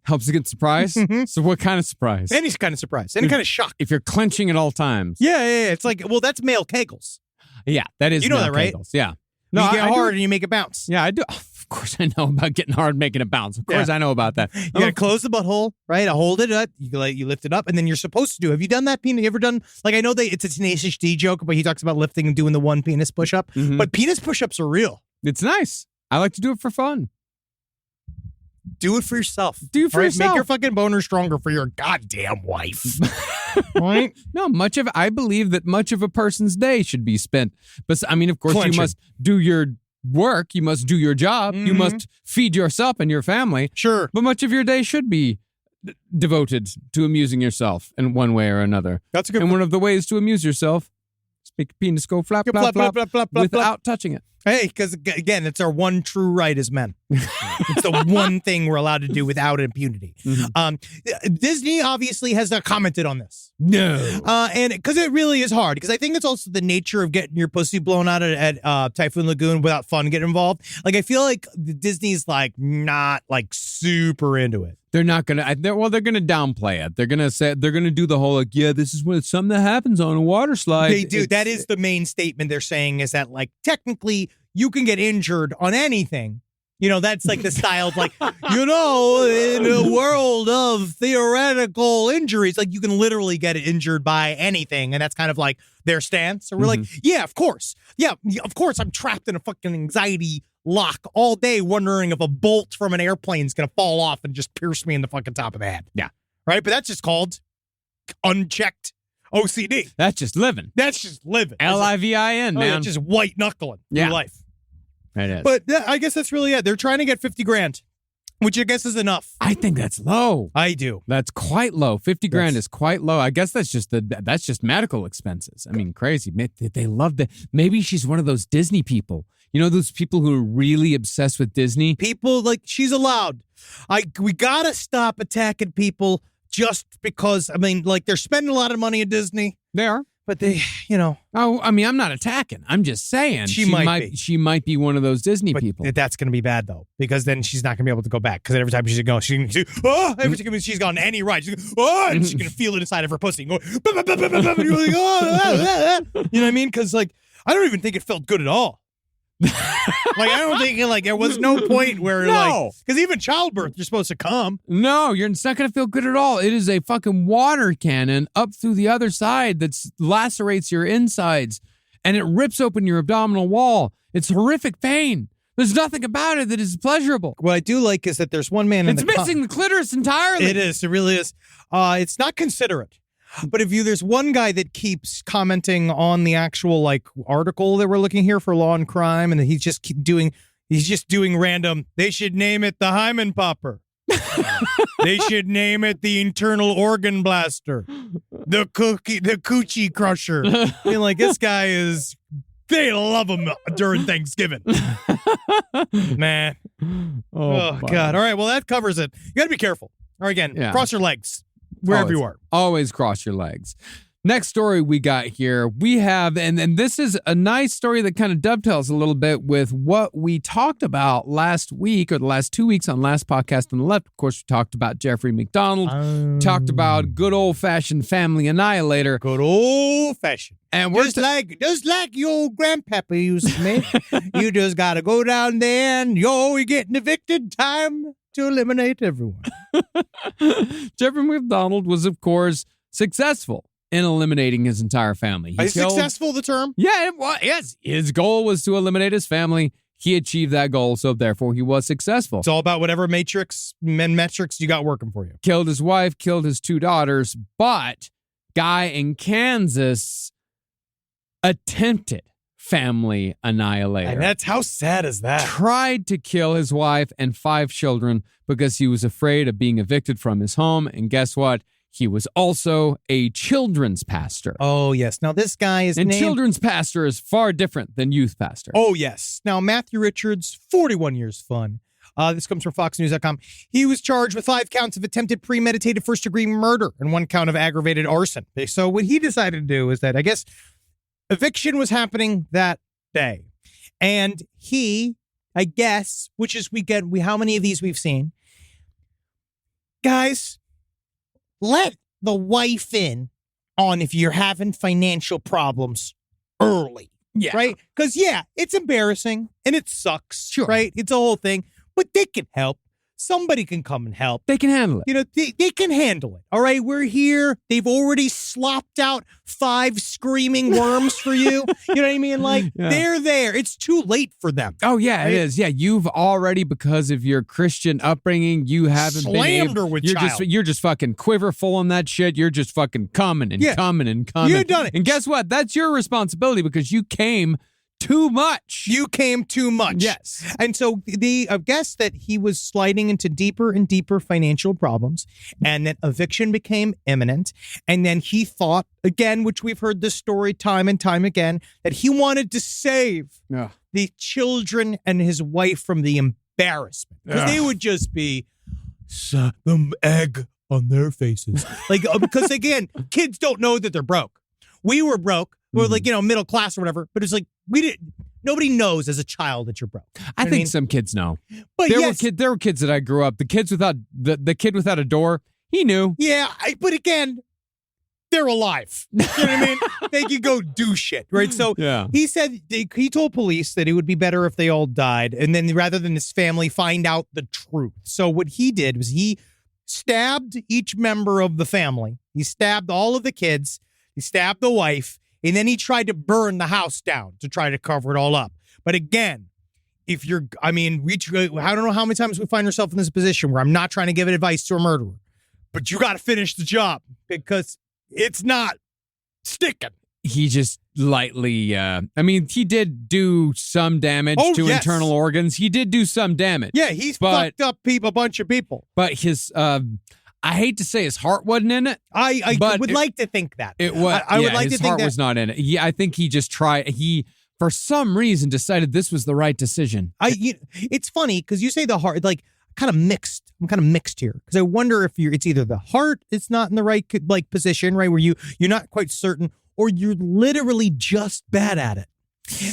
G: Helps against surprise?
H: Mm-hmm.
G: So what kind of surprise?
H: Any kind of surprise. Any kind of shock.
G: If you're clenching at all times.
H: Yeah. It's like, well, that's male kegels.
G: Yeah, that is
H: You know
G: male
H: that, right?
G: kegels. Yeah.
H: No, you get
G: I
H: hard
G: do.
H: and you make it bounce.
G: Yeah, I do. Of course I know about getting hard, making it bounce. Of course I know about that.
H: You gotta close the butthole, right? I hold it up. You lift it up, and then you're supposed to do. Have you done that, penis? You ever done, like, I know it's a Tenacious D joke, but he talks about lifting and doing the one penis push-up.
G: Mhm.
H: But penis push-ups are real.
G: It's nice. I like to do it for fun.
H: Do it for yourself.
G: Do it for yourself.
H: Make your fucking boner stronger for your goddamn wife. Right?
G: No, I believe that much of a person's day should be spent. But I mean, of course,
H: Clenching.
G: you must do your work. You must do your job. You must feed yourself and your family.
H: Sure.
G: But much of your day should be devoted to amusing yourself in one way or another.
H: That's a good
G: And one of the ways to amuse yourself is make your penis go flap, flap, flap, without touching it.
H: Hey, because again, it's our one true right as men. It's the one thing we're allowed to do without impunity. Disney obviously has not commented on this.
G: No.
H: And because it really is hard, because I think it's also the nature of getting your pussy blown out at Typhoon Lagoon without fun getting involved. Like, I feel like Disney's like not like super into it.
G: They're not gonna. They're gonna downplay it. They're gonna do the whole like, yeah, this is when something that happens on a water slide.
H: They do. That is the main statement they're saying, is that, like, technically you can get injured on anything That's like the style of like, in a world of theoretical injuries, like you can literally get injured by anything. And that's kind of like their stance. So we're like, yeah, of course. Yeah, of course. I'm trapped in a fucking anxiety lock all day wondering if a bolt from an airplane is going to fall off and just pierce me in the fucking top of the head.
G: Yeah.
H: Right? But that's just called unchecked OCD.
G: That's just living. LIVIN, man.
H: Yeah, just white knuckling through life.
G: It is.
H: But I guess that's really it. They're trying to get $50,000, which I guess is enough.
G: I think that's low.
H: I do.
G: That's quite low. $50,000 is quite low. I guess that's just medical expenses. I mean, crazy. They love that. Maybe she's one of those Disney people. Those people who are really obsessed with Disney.
H: People like she's allowed. We gotta stop attacking people just because. I mean, like they're spending a lot of money at Disney.
G: They are.
H: But they,
G: Oh, I mean, I'm not attacking. I'm just saying
H: she might be.
G: She might be one of those Disney people.
H: That's going to be bad though, because then she's not going to be able to go back. Because every time she's going, every time she's gone any ride, she's going, and she's going to feel it inside of her pussy. Going, and you're like, you know what I mean? Because like, I don't even think it felt good at all. Like I don't think there was no point where because even childbirth you're supposed to come.
G: No, it's not going to feel good at all. It is a fucking water cannon up through the other side that lacerates your insides and it rips open your abdominal wall. It's horrific pain. There's nothing about it that is pleasurable.
H: What I do like is that there's one man
G: it's missing the clitoris entirely.
H: It is. It really is. It's not considerate. But there's one guy that keeps commenting on the actual article that we're looking here for Law and Crime, and he's just doing random. They should name it the hymen popper. They should name it the internal organ blaster, the coochie crusher. I mean, this guy is. They love him during Thanksgiving. Man. Oh God. All right. Well, that covers it. You got to be careful. Or again, cross your legs. Wherever you are.
G: Always cross your legs. Next story we got here, we have, and this is a nice story that kind of dovetails a little bit with what we talked about last week or the last 2 weeks on Last Podcast on the Left. Of course, we talked about Jeffrey McDonald, talked about good old-fashioned family annihilator.
H: Good old-fashioned.
G: And we're
H: just like your old grandpapa used to make. You just got to go down there and you're getting evicted. Time to eliminate everyone.
G: Jeffrey McDonald was, of course, successful in eliminating his entire family.
H: Is successful the term?
G: Yeah, yes. His goal was to eliminate his family. He achieved that goal, so therefore he was successful.
H: It's all about whatever metrics you got working for you.
G: Killed his wife, killed his 2 daughters, but guy in Kansas attempted family annihilator.
H: And that's how sad is that?
G: Tried to kill his wife and 5 children because he was afraid of being evicted from his home. And guess what? He was also a children's pastor.
H: Oh, yes. Now, this guy is
G: And children's pastor is far different than youth pastor.
H: Oh, yes. Now, Matthew Richards, 41 years fun. This comes from FoxNews.com. He was charged with 5 counts of attempted premeditated first-degree murder and 1 count of aggravated arson. So what he decided to do is that, I guess, eviction was happening that day. And he, I guess, which is how many of these we've seen? Guys, let the wife in on if you're having financial problems early.
G: Yeah.
H: Right? Because, it's embarrassing and it sucks.
G: Sure.
H: Right? It's a whole thing. But they can help. Somebody can come and help.
G: They can handle it.
H: They can handle it. All right, we're here. They've already slopped out 5 screaming worms for you. You know what I mean? They're there. It's too late for them.
G: Oh, yeah, right? It is. Yeah, you've already, because of your Christian upbringing, you haven't
H: slammed her with child.
G: You're just fucking quiverful on that shit. You're just fucking coming and coming and coming.
H: You've done it.
G: And guess what? That's your responsibility because you came too much.
H: You came too much.
G: Yes.
H: And so I guess that he was sliding into deeper and deeper financial problems, and that eviction became imminent. And then he thought, again, which we've heard this story time and time again, that he wanted to save the children and his wife from the embarrassment. Because they would just be the egg on their faces. Because again, kids don't know that they're broke. We were broke. We're middle class or whatever. But it's nobody knows as a child that you're broke.
G: I think some kids know.
H: But
G: there were kids that I grew up. The kids without the kid without a door, he knew.
H: Yeah, but again, they're alive. You know what I mean? They could go do shit, right? So he said, he told police that it would be better if they all died, and then rather than his family find out the truth. So what he did was he stabbed each member of the family. He stabbed all of the kids. He stabbed the wife, and then he tried to burn the house down to try to cover it all up. But again, I don't know how many times we find ourselves in this position where I'm not trying to give advice to a murderer, but you got to finish the job because it's not sticking.
G: He just lightly, he did do some damage to internal organs. He did do some damage.
H: Yeah, he's fucked up a bunch of people.
G: But his, I hate to say his heart wasn't in it.
H: I would like to think that.
G: It was. I would like to think that. His heart was not in it. I think he just for some reason, decided this was the right decision.
H: It's funny because you say the heart, like, kind of mixed. I'm kind of mixed here because I wonder if it's either the heart it's not in the right position, right, where you're not quite certain, or you're literally just bad at it.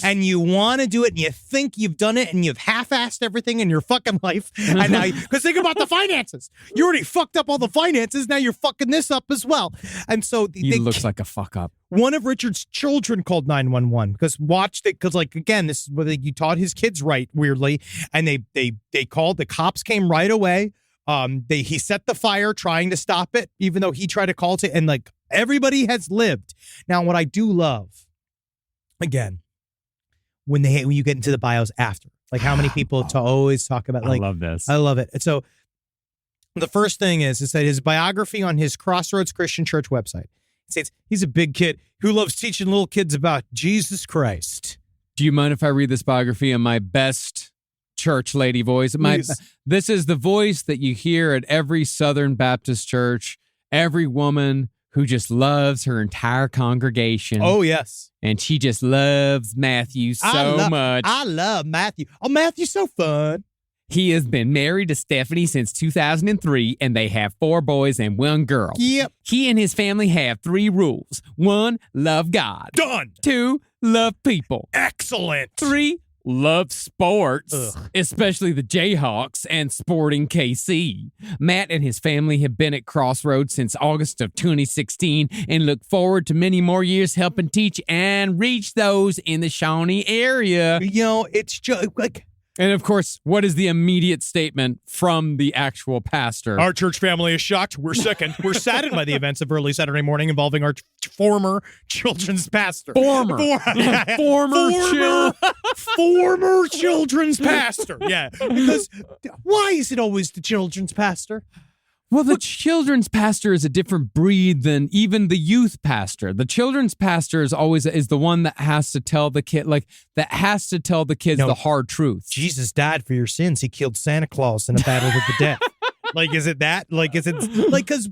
H: And you want to do it and you think you've done it and you've half-assed everything in your fucking life. And now, because think about the finances. You already fucked up all the finances. Now you're fucking this up as well. And so
G: he looks like a fuck up.
H: One of Richard's children called 911 because again, this is where you taught his kids right, weirdly. And they called, the cops came right away. He set the fire trying to stop it, even though he tried to call it. And like everybody has lived. Now, what I do love, again, when you get into the bios after, like how many people always talk about, like,
G: I love this.
H: I love it. And so the first thing is that his biography on his Crossroads Christian Church website states he's a big kid who loves teaching little kids about Jesus Christ.
G: Do you mind if I read this biography in my best church lady voice? This is the voice that you hear at every Southern Baptist church, every woman who just loves her entire congregation.
H: Oh, yes.
G: And she just loves Matthew so much.
H: I love Matthew. Oh, Matthew's so fun.
G: He has been married to Stephanie since 2003, and they have 4 boys and 1 girl.
H: Yep.
G: He and his family have 3 rules. 1, love God.
H: Done.
G: 2, love people.
H: Excellent.
G: 3, love sports, especially the Jayhawks and Sporting KC. Matt and his family have been at Crossroads since August of 2016 and look forward to many more years helping teach and reach those in the Shawnee area.
H: You know, it's just like...
G: And of course, what is the immediate statement from the actual pastor?
H: Our church family is shocked. We're sickened. We're saddened by the events of early Saturday morning involving our former children's pastor.
G: Former
H: children's pastor. Yeah. Because why is it always the children's pastor?
G: Well, the children's pastor is a different breed than even the youth pastor. The children's pastor is always the one that has to tell the kid, the hard truth.
H: Jesus died for your sins. He killed Santa Claus in a battle with the death. Because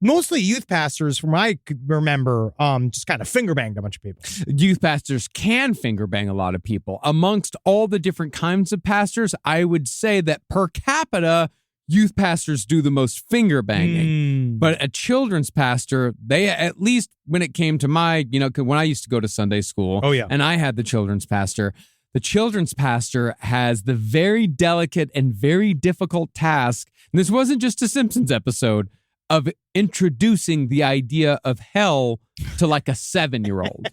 H: mostly youth pastors, from what I could remember, just kind of finger banged a bunch of people.
G: Youth pastors can finger bang a lot of people. Amongst all the different kinds of pastors, I would say that per capita, youth pastors do the most finger banging. But a children's pastor, they, at least when it came to when I used to go to Sunday school, and I had the children's pastor has the very delicate and very difficult task, and this wasn't just a Simpsons episode, of introducing the idea of hell to like a 7-year-old,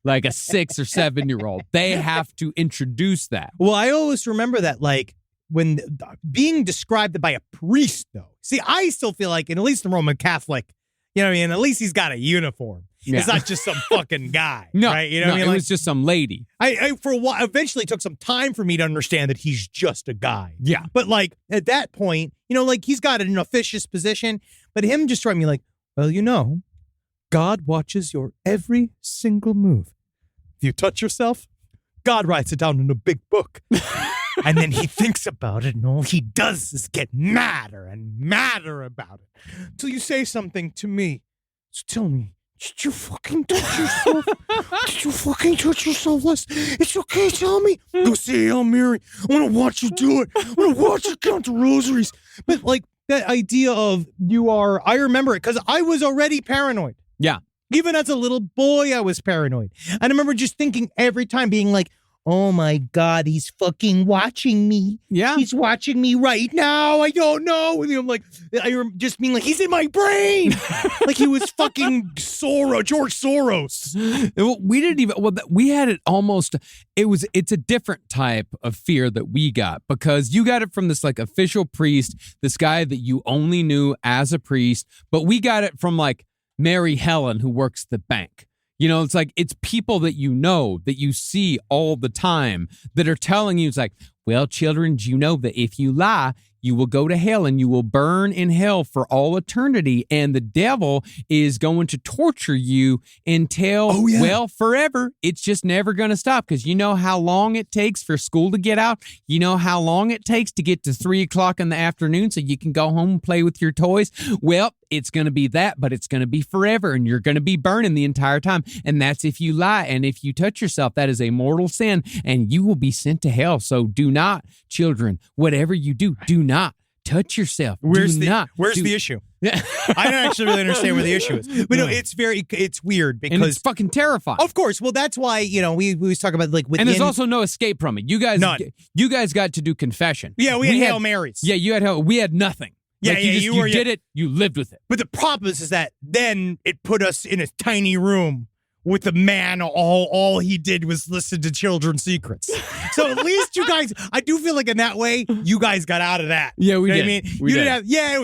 G: like a 6 or 7-year-old. They have to introduce that.
H: Well, I always remember that, like, when being described by a priest, though. See, I still feel like, and at least the Roman Catholic, you know what I mean? At least he's got a uniform. Yeah. It's not just some fucking guy.
G: No,
H: right? You know what I mean?
G: It was just some lady.
H: I for a while, eventually took some time for me to understand that he's just a guy.
G: Yeah.
H: But like at that point, he's got an officious position, but him just trying me like, well, God watches your every single move. If you touch yourself, God writes it down in a big book. And then he thinks about it, and all he does is get madder and madder about it. Till you say something to me. So tell me, did you fucking touch yourself? Did you fucking touch yourself, Les? It's okay, tell me. Go say Hail Mary. I want to watch you do it. I want to watch you count the rosaries. But like that idea of I remember it because I was already paranoid.
G: Yeah.
H: Even as a little boy, I was paranoid. And I remember just thinking every time being like, oh my God, he's fucking watching me.
G: Yeah.
H: He's watching me right now. I don't know. And I'm like, just being like, he's in my brain. Like he was fucking George Soros.
G: We didn't even, we had it almost, it's a different type of fear that we got because you got it from this like official priest, this guy that you only knew as a priest, but we got it from like Mary Helen who works the bank. You know, it's like, it's people that you know, that you see all the time that are telling you, it's like, well, children, do you know that if you lie, you will go to hell and you will burn in hell for all eternity. And the devil is going to torture you until, well, forever. It's just never going to stop because you know how long it takes for school to get out. You know how long it takes to get to 3:00 in the afternoon so you can go home and play with your toys. Well, it's going to be that, but it's going to be forever and you're going to be burning the entire time. And that's if you lie. And if you touch yourself, that is a mortal sin and you will be sent to hell. So do not, children, whatever you do not touch yourself.
H: Where's the issue? I don't actually really understand where the issue is. But no, it's weird because
G: and it's fucking terrifying.
H: Of course. Well, that's why, you know, we always talk about like within.
G: And there's also no escape from it. You guys got to do confession.
H: Yeah, we had Hail Marys.
G: Yeah, we had nothing.
H: Yeah,
G: like
H: you
G: did it, you lived with it.
H: But the problem is that then it put us in a tiny room with a man, all he did was listen to children's secrets. So at least you guys, I do feel like in that way, you guys got out of that.
G: Yeah, we
H: did.
G: I mean,
H: you didn't have. Yeah, it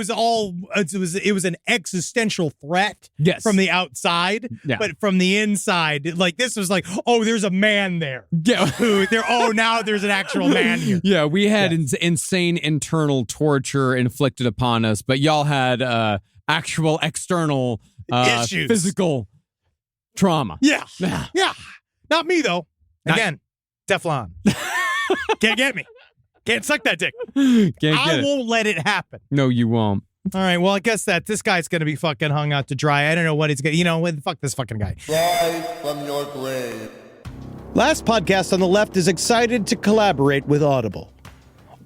H: was an existential threat.
G: Yes.
H: From the outside, but from the inside, like this was like, oh, there's a man there.
G: Yeah.
H: Now there's an actual man here.
G: Yeah, we had insane internal torture inflicted upon us, but y'all had actual external
H: issues,
G: physical trauma.
H: Yeah. Not me though. Again, Teflon. Can't get me. Can't suck that dick. I won't let it happen.
G: No, you won't.
H: All right. Well, I guess that this guy's going to be fucking hung out to dry. I don't know what he's going to, fuck this fucking guy.
I: Rise from your grave.
A: Last Podcast on the Left is excited to collaborate with Audible.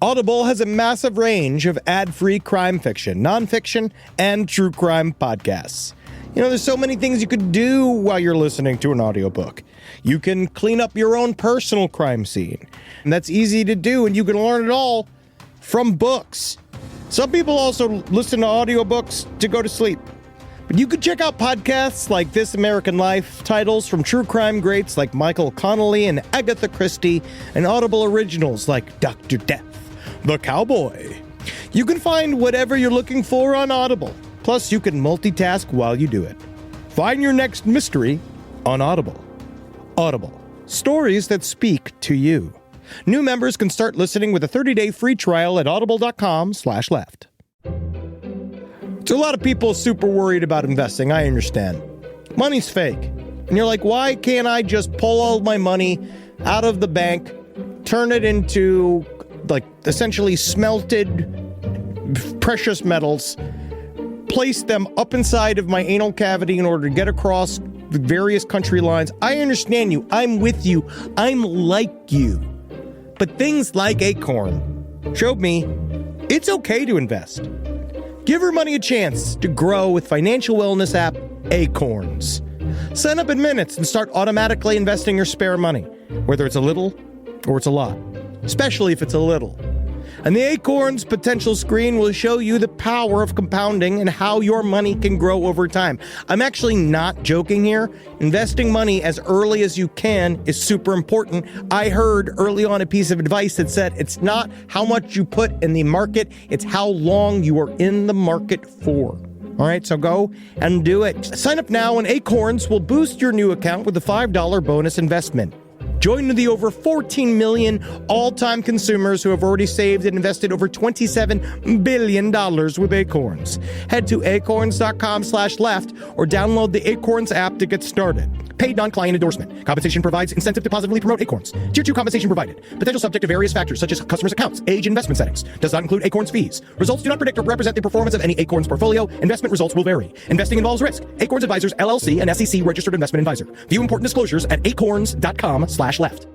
A: Audible has a massive range of ad-free crime fiction, nonfiction, and true crime podcasts. You know, there's so many things you could do while you're listening to an audiobook. You can clean up your own personal crime scene. And that's easy to do, and you can learn it all from books. Some people also listen to audiobooks to go to sleep. But you could check out podcasts like This American Life, titles from true crime greats like Michael Connelly and Agatha Christie, and Audible originals like Dr. Death, The Cowboy. You can find whatever you're looking for on Audible. Plus, you can multitask while you do it. Find your next mystery on Audible. Audible. Stories that speak to you. New members can start listening with a 30-day free trial at audible.com/left. So a lot of people super worried about investing. I understand. Money's fake. And you're like, why can't I just pull all my money out of the bank, turn it into, like, essentially smelted precious metals, place them up inside of my anal cavity in order to get across the various country lines? I understand you. I'm with you. I'm like you. But things like Acorn showed me it's okay to invest. Give your money a chance to grow with financial wellness app Acorns. Sign up in minutes and start automatically investing your spare money, whether it's a little or it's a lot, especially if it's a little. And the Acorns potential screen will show you the power of compounding and how your money can grow over time. I'm actually not joking here. Investing money as early as you can is super important. I heard early on a piece of advice that said it's not how much you put in the market, it's how long you are in the market for. All right, so go and do it. Sign up now and Acorns will boost your new account with a $5 bonus investment. Join the over 14 million all-time consumers who have already saved and invested over $27 billion with Acorns. Head to acorns.com/left or download the Acorns app to get started. Paid non-client endorsement. Compensation provides incentive to positively promote Acorns. Tier 2 compensation provided. Potential subject to various factors such as customers' accounts, age, and investment settings. Does not include Acorns fees. Results do not predict or represent the performance of any Acorns portfolio. Investment results will vary. Investing involves risk. Acorns Advisors, LLC, an SEC registered investment advisor. View important disclosures at acorns.com/left.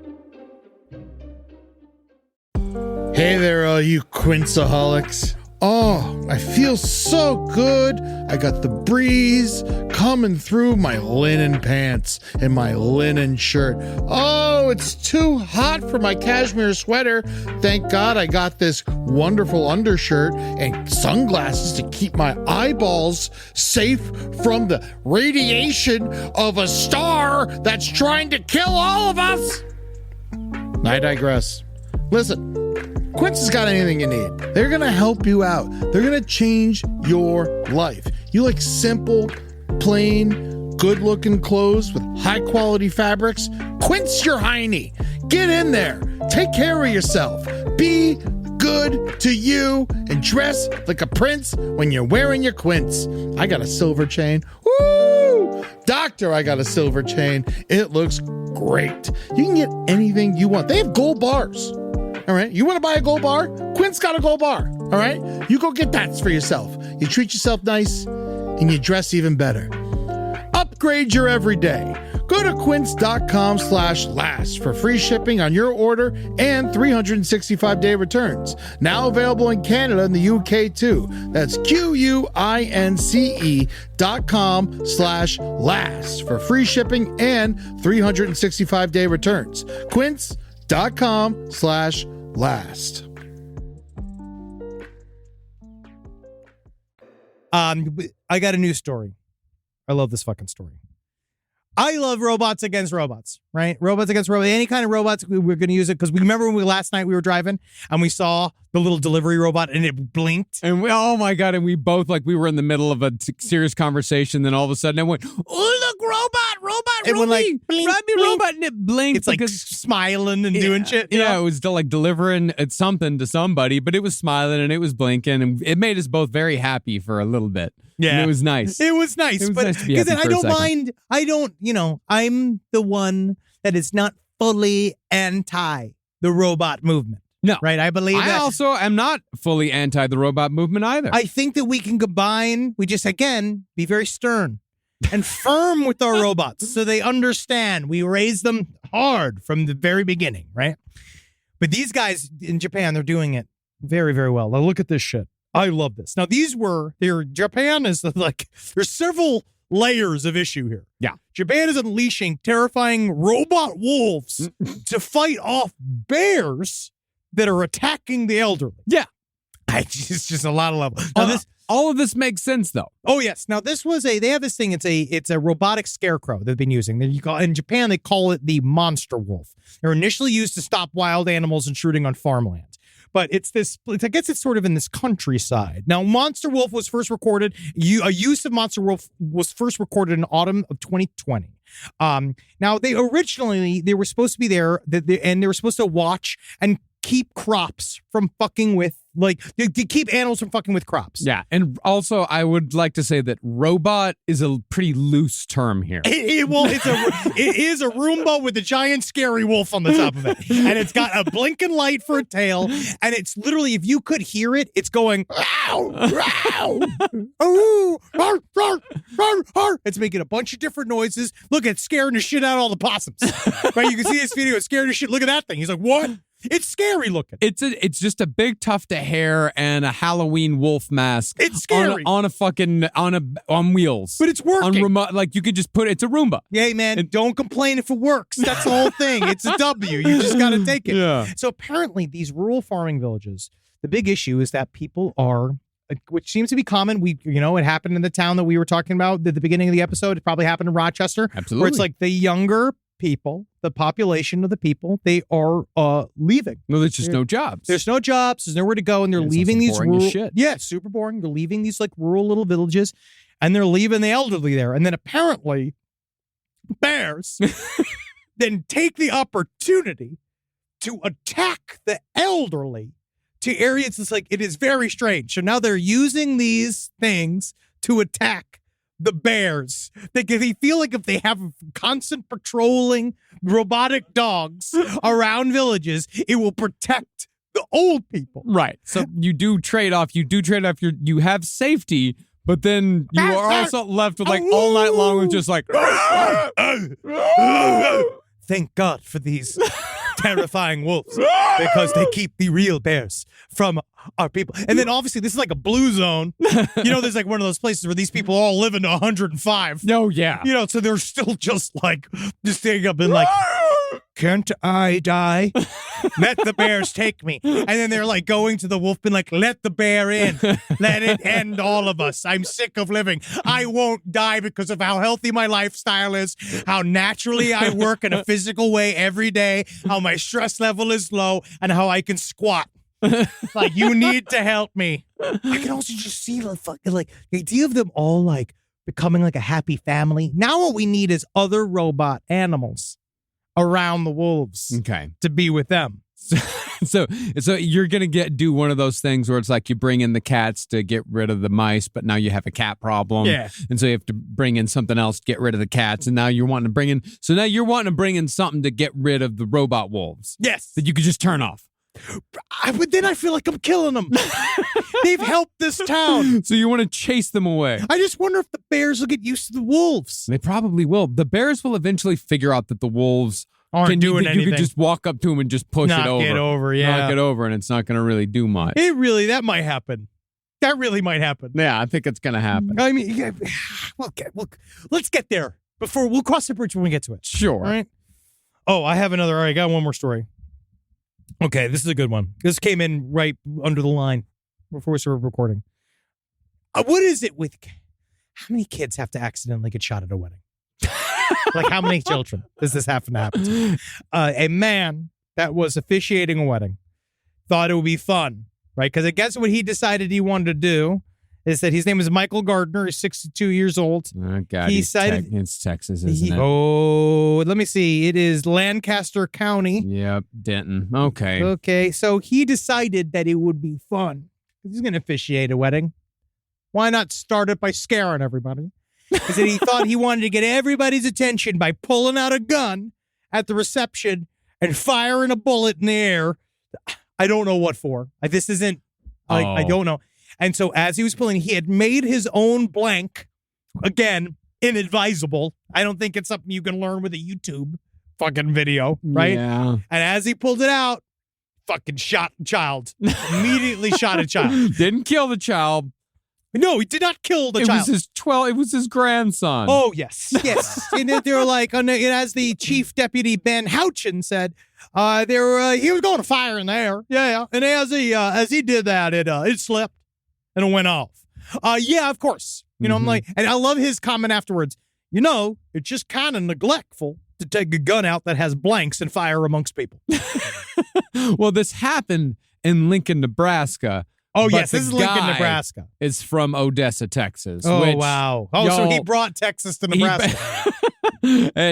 J: Hey there, all you Quinceaholics. Oh, I feel so good. I got the breeze coming through my linen pants and my linen shirt. Oh, it's too hot for my cashmere sweater. Thank God I got this wonderful undershirt and sunglasses to keep my eyeballs safe from the radiation of a star that's trying to kill all of us. I digress. Listen. Quince has got anything you need. They're going to help you out. They're going to change your life. You like simple, plain, good-looking clothes with high-quality fabrics? Quince your hiney. Get in there. Take care of yourself. Be good to you and dress like a prince when you're wearing your Quince. I got a silver chain. Woo! Doctor, I got a silver chain. It looks great. You can get anything you want. They have gold bars. All right. You want to buy a gold bar? Quint's got a gold bar. All right. You go get that for yourself. You treat yourself nice and you dress even better. Upgrade your everyday. Go to quince.com/last for free shipping on your order and 365-day returns. Now available in Canada and the UK too. That's QUINCE.com/last for free shipping and 365-day returns. Quince.com/last.
H: I got a new story. I love this fucking story. I love robots against robots, right? Robots against robots. Any kind of robots, we're going to use it because we remember when last night we were driving and we saw the little delivery robot and it blinked.
G: And oh my God. And we both, like, we were in the middle of a serious conversation. Then all of a sudden it went, oh, look, robot,
H: It went like, blink, blink.
G: robot. And it blinked.
H: It's like smiling and doing shit.
G: Yeah, it was still like delivering something to somebody, but it was smiling and it was blinking. And it made us both very happy for a little bit.
H: Yeah.
G: And it was nice.
H: It was nice. But
G: nice to be happy
H: I
G: for a
H: don't
G: second.
H: mind. I'm the one that is not fully anti the robot movement.
G: No.
H: Right? I believe
G: I
H: that.
G: also am not fully anti the robot movement either.
H: I think that we can combine, we just, again, be very stern and firm with our robots so they understand. We raise them hard from the very beginning, right? But these guys in Japan, they're doing it very, very well. Now look at this shit. I love this. Now Japan is like, there's several layers of issue here.
G: Yeah.
H: Japan is unleashing terrifying robot wolves to fight off bears that are attacking the elderly.
G: Yeah.
H: It's just a lot of levels.
G: Now, all of this makes sense, though.
H: Oh, yes. Now, they have this thing. It's a robotic scarecrow they've been using. In Japan, they call it the monster wolf. They're initially used to stop wild animals intruding on farmland. But I guess it's sort of in this countryside. Now, monster wolf was first recorded. A use of monster wolf was first recorded in autumn of 2020. Now, they were supposed to be there, and they were supposed to watch and keep crops from fucking with, to keep animals from fucking with crops.
G: Yeah, and also I would like to say that robot is a pretty loose term here.
H: It is a Roomba with a giant scary wolf on the top of it, and it's got a blinking light for a tail, and it's literally, if you could hear it, it's going, it's making a bunch of different noises. Look, it's scaring the shit out of all the possums. Right? You can see this video, it's scaring the shit. Look at that thing. He's like, what? It's scary looking.
G: It's just a big tuft of hair and a Halloween wolf mask.
H: It's scary
G: on wheels.
H: But it's working.
G: On remote, like you could just put it's a Roomba.
H: Yeah, man. Don't complain if it works. That's the whole thing. It's a W. You just got to take it.
G: Yeah.
H: So apparently, these rural farming villages, the big issue is that people are, which seems to be common. It happened in the town that we were talking about at the beginning of the episode. It probably happened in Rochester.
G: Absolutely.
H: Where it's like the younger people, the population of the people, they are leaving.
G: No, there's just no jobs.
H: There's no jobs. There's nowhere to go, and they're leaving these rural.
G: Shit.
H: Yeah, super boring. They're leaving these like rural little villages, and they're leaving the elderly there. And then apparently, bears then take the opportunity to attack the elderly to areas. It's like, it is very strange. So now they're using these things to attack the bears. They feel like if they have constant patrolling robotic dogs around villages, it will protect the old people.
G: Right. So you do trade off. You have safety, but then you are also left with like all night long with just like.
H: Thank God for these terrifying wolves because they keep the real bears from our people. And then obviously this is like a blue zone. There's like one of those places where these people all live into 105.
G: Oh, yeah.
H: So they're still just staying up and like, can't I die? Let the bears take me. And then they're like going to the wolf bin like, let the bear in. Let it end all of us. I'm sick of living. I won't die because of how healthy my lifestyle is, how naturally I work in a physical way every day, how my stress level is low, and how I can squat. Like, you need to help me. I can also just see the idea of them all like becoming like a happy family. Now what we need is other robot animals around the wolves.
G: Okay.
H: To be with them.
G: So you're going to do one of those things where it's like you bring in the cats to get rid of the mice, but now you have a cat problem.
H: Yeah.
G: And so you have to bring in something else to get rid of the cats. And now you're wanting to bring in something to get rid of the robot wolves.
H: Yes.
G: That you could just turn off.
H: But then I feel like I'm killing them. They've helped this town.
G: So you want to chase them away.
H: I just wonder if the bears will get used to the wolves.
G: They probably will. The bears will eventually figure out that the wolves
H: aren't doing anything.
G: You could just walk up to them and just push it over.
H: Knock it over, yeah.
G: Knock it over, and it's not going to really do much.
H: That might happen. That really might happen.
G: Yeah, I think it's going to happen.
H: I mean, let's get there before we'll cross the bridge when we get to it.
G: Sure.
H: All right. Oh, I got one more story. Okay, this is a good one. This came in right under the line before we started recording. What is it with how many kids have to accidentally get shot at a wedding? Like, how many children does this happen to happen to? A man that was officiating a wedding thought it would be fun, right? Because I guess what he decided he wanted to do is that his name is Michael Gardner. He's 62 years old.
G: Oh, God. It's Texas, isn't it?
H: Oh, let me see. It is Lancaster County.
G: Yep, Denton. Okay.
H: Okay, so he decided that it would be fun. He's going to officiate a wedding. Why not start it by scaring everybody? Because he thought he wanted to get everybody's attention by pulling out a gun at the reception and firing a bullet in the air. I don't know what for. This isn't, I don't know. And so as he was pulling, he had made his own blank. Again, inadvisable. I don't think it's something you can learn with a YouTube fucking video, right?
G: Yeah.
H: And as he pulled it out, fucking shot a child. Immediately shot a child.
G: Didn't kill the child.
H: No, he did not kill the child.
G: It was his grandson.
H: Oh, yes. And they were like, and as the chief deputy Ben Houchin said, he was going to fire in the air. Yeah. And as he did that, it slipped and it went off. Yeah, of course. I'm like, and I love his comment afterwards. It's just kind of neglectful to take a gun out that has blanks and fire amongst people.
G: Well, this happened in Lincoln, Nebraska.
H: Oh, yes, this is Lincoln, Nebraska.
G: It's from Odessa, Texas.
H: Oh, wow. Oh, so he brought Texas to Nebraska.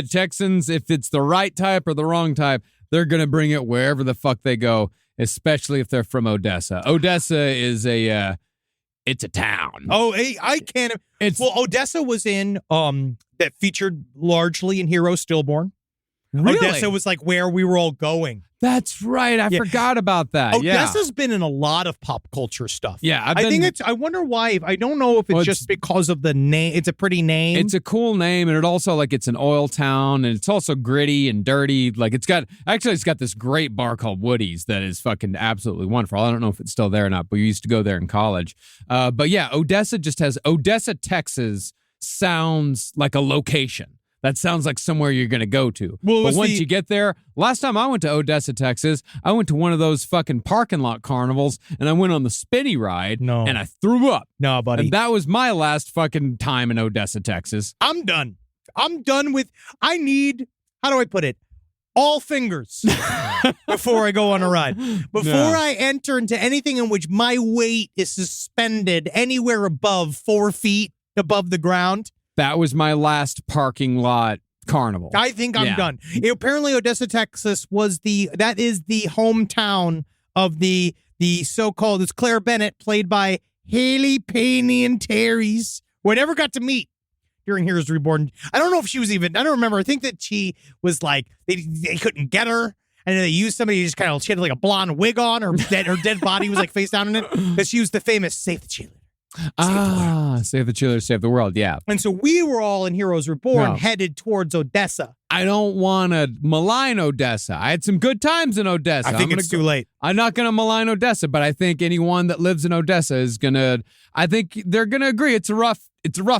G: Texans, if it's the right type or the wrong type, they're going to bring it wherever the fuck they go, especially if they're from Odessa. Odessa is it's a town.
H: Oh, I can't. Odessa was in, that featured largely in Hero Stillborn.
G: Really?
H: Odessa was like where we were all going.
G: That's right. I forgot about that.
H: Odessa's been in a lot of pop culture stuff.
G: Yeah.
H: I wonder why. I don't know if it's just because of the name. It's a pretty name.
G: It's a cool name. And it also it's an oil town, and it's also gritty and dirty. Like it's got this great bar called Woody's that is fucking absolutely wonderful. I don't know if it's still there or not, but we used to go there in college. But yeah, Odessa, Texas sounds like a location. That sounds like somewhere you're going to go to. Well, but once you get there, last time I went to Odessa, Texas, I went to one of those fucking parking lot carnivals, and I went on the spinny ride, and I threw up.
H: No, buddy.
G: And that was my last fucking time in Odessa, Texas.
H: I'm done. I need, how do I put it? All fingers before I go on a ride. Before I enter into anything in which my weight is suspended anywhere above 4 feet above the ground.
G: That was my last parking lot carnival.
H: I think I'm done. Apparently, Odessa, Texas that is the hometown of the so-called, it's Claire Bennett, played by Haley Payne and Terry's, who I never got to meet during Heroes Reborn. I don't know if she was even, I don't remember. I think that she was like, they couldn't get her. And then they used somebody who just she had like a blonde wig on, her dead body was like face down in it. Because she was the famous Save the Cheerleader.
G: Save the children, save the world. Yeah.
H: And so we were all in Heroes Reborn headed towards Odessa.
G: I don't want to malign Odessa. I had some good times in Odessa.
H: I think it's too late.
G: I'm not going to malign Odessa, but I think anyone that lives in Odessa is going to, I think they're going to agree it's a rough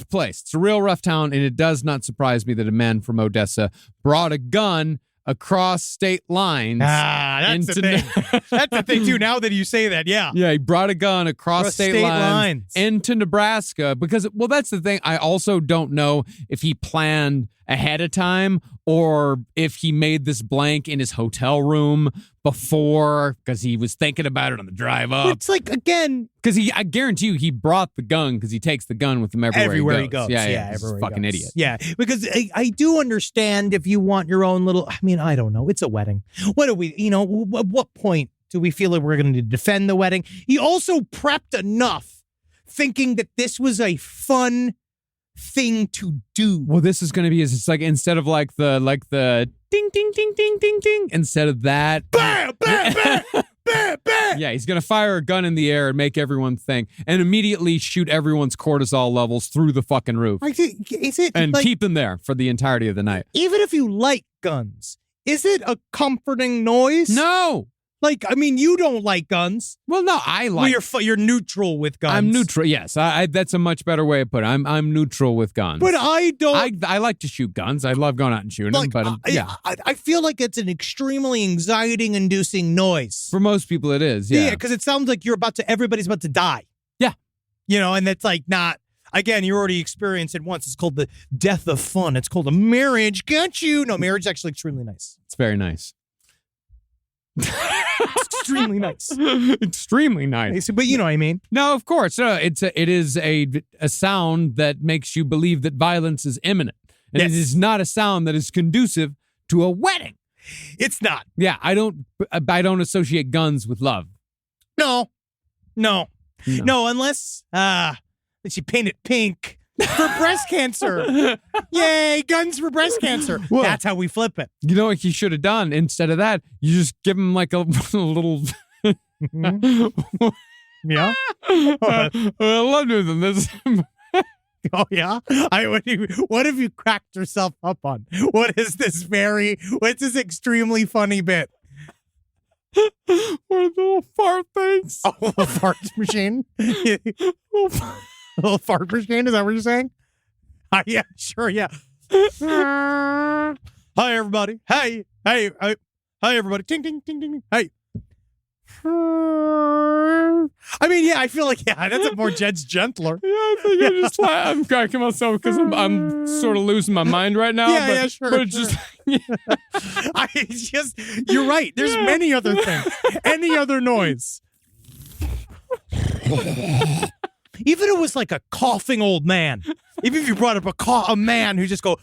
G: place. It's a real rough town, and it does not surprise me that a man from Odessa brought a gun across state lines.
H: That's the thing. That's the thing, too, now that you say that, yeah.
G: Yeah, he brought a gun across state lines into Nebraska because, well, that's the thing. I also don't know if he planned ahead of time or if he made this blank in his hotel room before because he was thinking about it on the drive up.
H: It's like, again...
G: Because I guarantee you he brought the gun because he takes the gun with him everywhere
H: he goes.
G: Yeah,
H: everywhere he
G: fucking
H: goes.
G: idiot.
H: Yeah, because I do understand if you want your own little... I mean, I don't know. It's a wedding. What do we... You know, at what point do we feel like we're going to defend the wedding? He also prepped enough thinking that this was a fun thing to do.
G: Well, this is going to be it's like instead of like the ding ding ding ding ding ding, instead of that
H: bam bam bam bam bam.
G: Yeah, he's going to fire a gun in the air and make everyone think and immediately shoot everyone's cortisol levels through the fucking roof.
H: I think
G: and like, keep them there for the entirety of the night.
H: Even if you like guns, is it a comforting noise?
G: No.
H: Like, I mean, you don't like guns.
G: Well, no, I like...
H: Well, you're neutral with guns.
G: I'm neutral, yes. That's a much better way of putting it. I'm neutral with guns.
H: But I don't...
G: I like to shoot guns. I love going out and shooting them, but yeah.
H: I feel like it's an extremely anxiety-inducing noise.
G: For most people, it is, yeah.
H: Yeah, because it sounds like everybody's about to die.
G: Yeah.
H: You know, and it's like not... Again, you already experienced it once. It's called the death of fun. It's called a marriage. Got you. No, marriage is actually extremely nice.
G: It's very nice.
H: Extremely nice.
G: Extremely nice.
H: But you know what I mean?
G: No, of course. It is a sound that makes you believe that violence is imminent. And It is not a sound that is conducive to a wedding.
H: It's not.
G: Yeah, I don't associate guns with love.
H: No, unless you paint it pink for breast cancer. Yay, guns for breast cancer. Well, that's how we flip it.
G: You know what you should have done? Instead of that, you just give him like a little...
H: Yeah?
G: I love doing this.
H: Oh, yeah? What have you cracked yourself up on? What's this extremely funny bit?
G: What are the little fart things?
H: Oh, a fart machine? A little fart machine? Is that what you're saying? Yeah, sure, yeah. Hi, everybody. Hey, everybody. Ting, ting, ting, ting. Hey. I mean, yeah, I feel like, that's a more gentler.
G: Yeah, I think I'm cracking myself because I'm sort of losing my mind right now.
H: Yeah, sure.
G: But it's just...
H: You're right. There's many other things. Any other noise. Even if it was like a coughing old man. Even if you brought up a man who just go,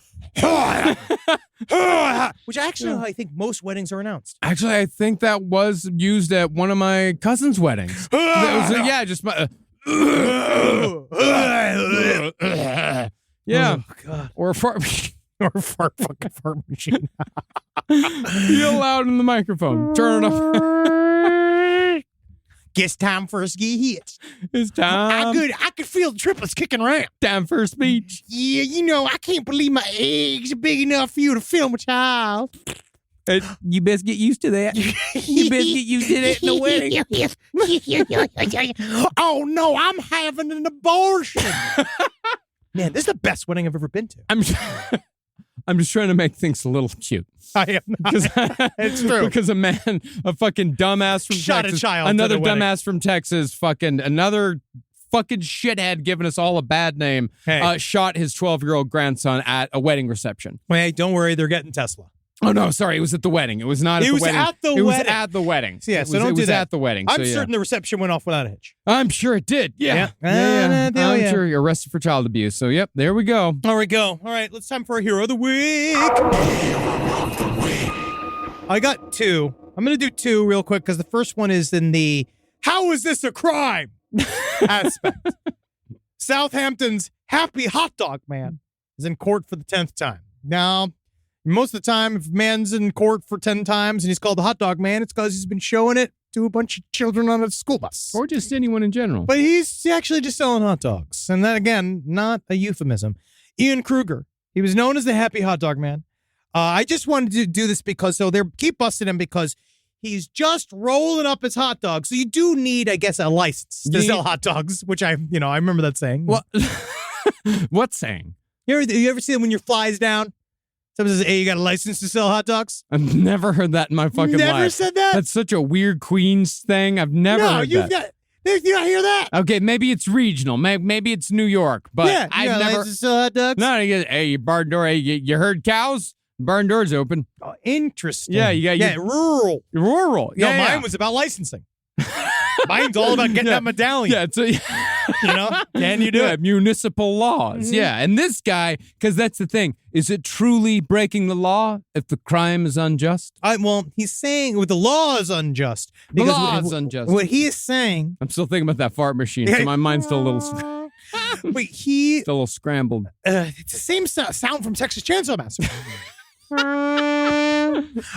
H: which actually I think most weddings are announced.
G: Actually, I think that was used at one of my cousin's weddings. Just my... yeah.
H: Oh, God.
G: Or a fart machine.
H: Or a fart machine.
G: Yell loud in the microphone. Turn it up.
H: Guess time for a ski hit.
G: It's time.
H: I could feel the triplets kicking around.
G: Time for a speech.
H: Yeah, I can't believe my eggs are big enough for you to film a child.
G: You best get used to that. You best get used to that in the
H: wedding. Oh, no, I'm having an abortion. Man, this is the best wedding I've ever been to.
G: I'm just trying to make things a little cute.
H: I am not. It's true.
G: Because a fucking dumbass from
H: shot
G: Texas,
H: a child.
G: Another dumbass from Texas, another fucking shithead giving us all a bad name, shot his 12-year-old grandson at a wedding reception.
H: Hey, don't worry, they're getting Tesla.
G: Oh, no, sorry. It was at the wedding. It was not at the wedding.
H: It was at
G: the wedding.
H: Yeah, so don't do that. It was
G: at the wedding.
H: I'm certain the reception went off without a hitch.
G: I'm sure it did. Yeah. I'm sure you're arrested for child abuse. So, yep, there we go.
H: There we go. All right, it's time for a Hero of the Week. I got two. I'm going to do two real quick because the first one is in the how is this a crime aspect. Southampton's Happy Hot Dog Man is in court for the 10th time. Now, most of the time, if a man's in court for 10 times and he's called the hot dog man, it's because he's been showing it to a bunch of children on a school bus.
G: Or just anyone in general.
H: But he's actually just selling hot dogs. And that, again, not a euphemism. Ian Kruger. He was known as the Happy Hot Dog Man. I just wanted to do this because, so they keep busting him because he's just rolling up his hot dogs. So you do need, I guess, a license to sell hot dogs, which I remember that saying.
G: What? What saying?
H: You ever see them when your flies down? Someone says, hey, you got a license to sell hot dogs?
G: I've never heard that in my fucking life.
H: Never said that?
G: That's such a weird Queens thing. I've never heard that.
H: You not hear that?
G: Okay, maybe it's regional. Maybe it's New York. But
H: yeah,
G: I've never.
H: License to sell hot dogs?
G: No, hey, you barn door. Hey, you heard cows? Barn door's open.
H: Oh, interesting.
G: Yeah, you got
H: rural.
G: Rural.
H: No,
G: Yeah,
H: mine was about licensing. Mine's all about getting that medallion.
G: Yeah, it's
H: Can you do it?
G: Municipal laws. Yeah, and this guy, because that's the thing, is it truly breaking the law if the crime is unjust?
H: Well, he's saying the law is unjust.
G: The law is unjust.
H: What he is saying.
G: I'm still thinking about that fart machine, so my mind's still a little.
H: But he's
G: still a little scrambled.
H: It's the same sound from Texas Chainsaw Massacre.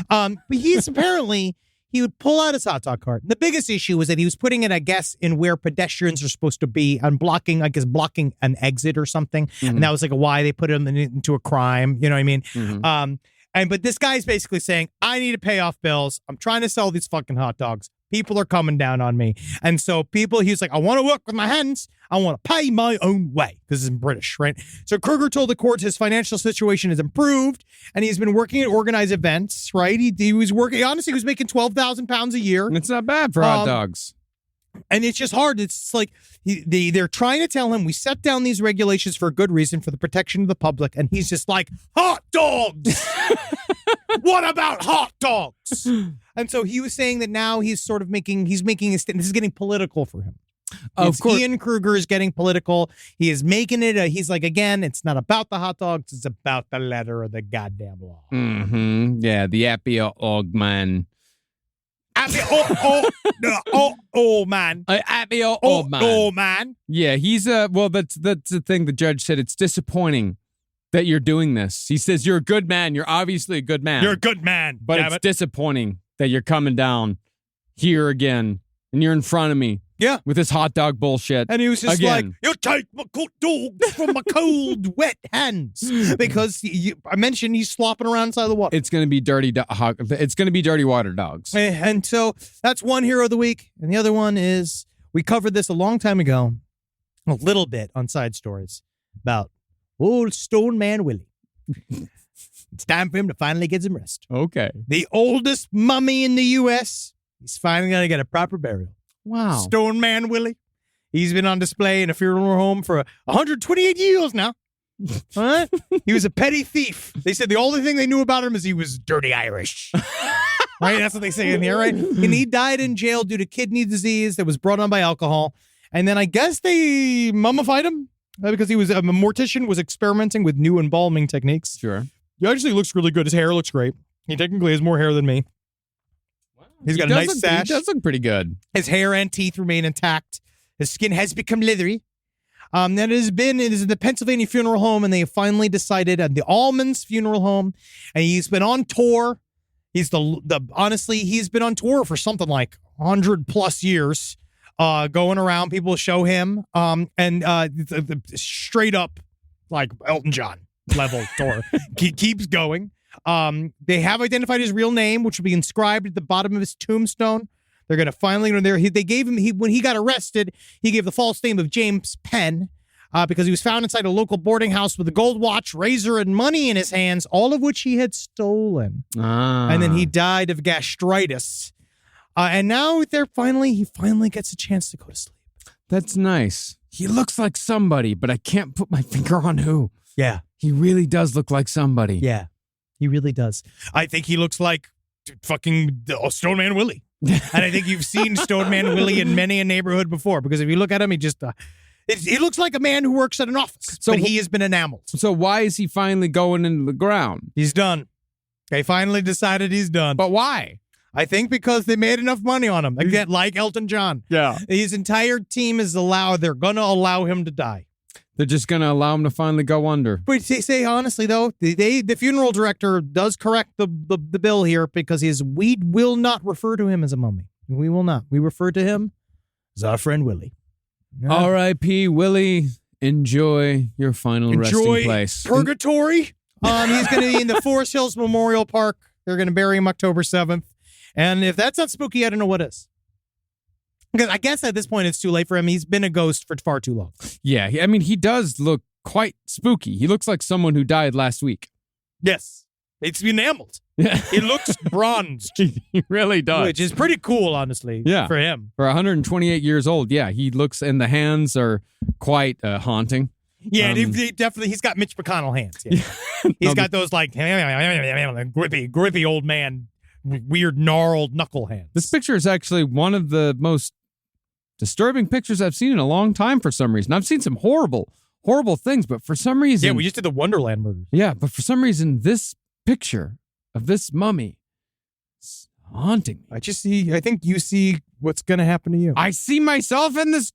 H: But he's apparently. He would pull out his hot dog cart. The biggest issue was that he was putting it, I guess, in where pedestrians are supposed to be and blocking an exit or something. Mm-hmm. And that was like why they put him into a crime. You know what I mean? Mm-hmm. But this guy's basically saying, I need to pay off bills. I'm trying to sell these fucking hot dogs. People are coming down on me. And so he's like, I want to work with my hands. I want to pay my own way. This is in British, right? So Kruger told the court his financial situation has improved and he's been working at organized events, right? He was working, honestly, he was making 12,000 pounds a year.
G: It's not bad for hot dogs.
H: And it's just hard. It's like they're trying to tell him we set down these regulations for a good reason, for the protection of the public. And he's just like, hot dogs. What about hot dogs? And so he was saying that now he's sort of making a stand. This is getting political for him. Of course. Ian Kruger is getting political. He is making it. He's like, again, it's not about the hot dogs. It's about the letter of the goddamn law.
G: Mm-hmm. Yeah, the Appy Og man.
H: Man.
G: Appy Og man.
H: Oh, man.
G: Yeah, he's that's the thing the judge said. It's disappointing that you're doing this. He says, you're a good man. You're obviously a good man.
H: You're a good man.
G: But it's disappointing that you're coming down here again and you're in front of me.
H: Yeah.
G: With this hot dog bullshit.
H: And he was just like, you take my dogs from my cold, wet hands. Because I mentioned he's slopping around inside the water.
G: It's going to be dirty. It's going to be dirty water dogs.
H: And so that's one hero of the week. And the other one is, we covered this a long time ago, a little bit on Side Stories, about old Stone Man Willie. It's time for him to finally get some rest.
G: Okay.
H: The oldest mummy in the U.S. He's finally going to get a proper burial.
G: Wow.
H: Stone Man Willie. He's been on display in a funeral home for 128 years now. Huh? He was a petty thief. They said the only thing they knew about him is he was dirty Irish. Right? That's what they say in here, right? And he died in jail due to kidney disease that was brought on by alcohol. And then I guess they mummified him because he was a mortician, was experimenting with new embalming techniques.
G: Sure.
H: He actually looks really good. His hair looks great. He technically has more hair than me. He's got a nice sash.
G: He does look pretty good.
H: His hair and teeth remain intact. His skin has become leathery. It is the Pennsylvania funeral home, and they finally decided at the Almonds funeral home, and he's been on tour. He's honestly, he's been on tour for something like 100+ years, going around. People show him, straight up like Elton John level tour. He keeps going. They have identified his real name, which will be inscribed at the bottom of his tombstone. They're going to finally, they gave him, when he got arrested, he gave the false name of James Penn, because he was found inside a local boarding house with a gold watch, razor, and money in his hands, all of which he had stolen. And then he died of gastritis. And now he finally gets a chance to go to sleep.
G: That's nice. He looks like somebody, but I can't put my finger on who.
H: Yeah.
G: He really does look like somebody.
H: Yeah. He really does. I think he looks like fucking Stone Man Willie. And I think you've seen Stone Man Willie in many a neighborhood before, because if you look at him, he looks like a man who works at an office, but he has been enameled.
G: So why is he finally going into the ground?
H: He's done. They finally decided he's done.
G: But why?
H: I think because they made enough money on him. Again, like Elton John.
G: Yeah.
H: His entire team they're going to allow him to die.
G: They're just going to allow him to finally go under.
H: But they say, honestly, though, the funeral director does correct the bill here, because we will not refer to him as a mummy. We will not. We refer to him as our friend Willie. Yeah.
G: R.I.P. Willie. Enjoy your final resting place.
H: Purgatory. He's going to be in the Forest Hills Memorial Park. They're going to bury him October 7th. And if that's not spooky, I don't know what is. Because I guess at this point it's too late for him. He's been a ghost for far too long.
G: Yeah, I mean, he does look quite spooky. He looks like someone who died last week.
H: Yes. It's enameled. He looks bronzed.
G: He really does.
H: Which is pretty cool, honestly, for him.
G: For 128 years old, yeah, he looks, and the hands are quite haunting.
H: Yeah, he definitely, he's got Mitch McConnell hands. Yeah. He's got those, like, grippy old man, weird gnarled knuckle hands.
G: This picture is actually one of the most disturbing pictures I've seen in a long time for some reason. I've seen some horrible things, but for some reason...
H: Yeah, we just did the Wonderland murders.
G: Yeah, but for some reason, this picture of this mummy is haunting me.
H: I think you see what's going to happen to you.
G: I see myself in this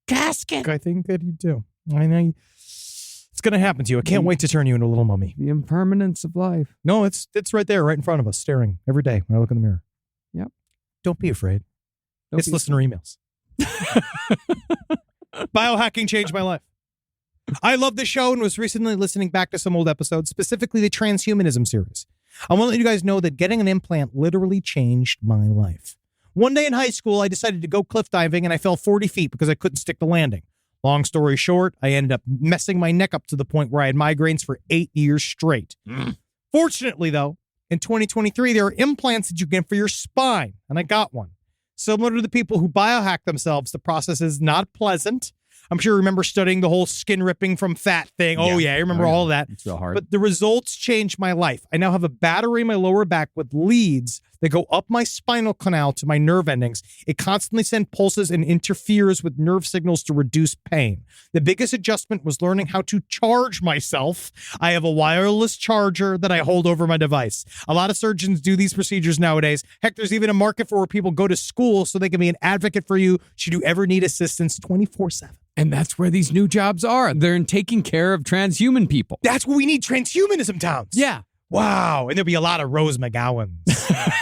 G: casket.
H: I think that you do. I know it's going to happen to you. I can't wait to turn you into a little mummy.
G: The impermanence of life.
H: No, it's right there, right in front of us, staring every day when I look in the mirror.
G: Yep.
H: Don't be afraid. It's listener emails. Biohacking changed my life. I love the show and was recently listening back to some old episodes, specifically the transhumanism series. I want to let you guys know that getting an implant literally changed my life. One day in high school, I decided to go cliff diving and I fell 40 feet because I couldn't stick the landing. Long story short, I ended up messing my neck up to the point where I had migraines for 8 years straight. Fortunately, though, in 2023, there are implants that you get for your spine, and I got one. Similar to the people who biohack themselves, the process is not pleasant. I'm sure you remember studying the whole skin ripping from fat thing. Oh, yeah, I remember all of that.
G: It's so hard.
H: But the results changed my life. I now have a battery in my lower back with leads that go up my spinal canal to my nerve endings. It constantly sends pulses and interferes with nerve signals to reduce pain. The biggest adjustment was learning how to charge myself. I have a wireless charger that I hold over my device. A lot of surgeons do these procedures nowadays. Heck, there's even a market for where people go to school so they can be an advocate for you should you ever need assistance 24/7.
G: And that's where these new jobs are. They're in taking care of transhuman people.
H: That's what we need transhumanism towns.
G: Yeah.
H: Wow. And there'll be a lot of Rose McGowans.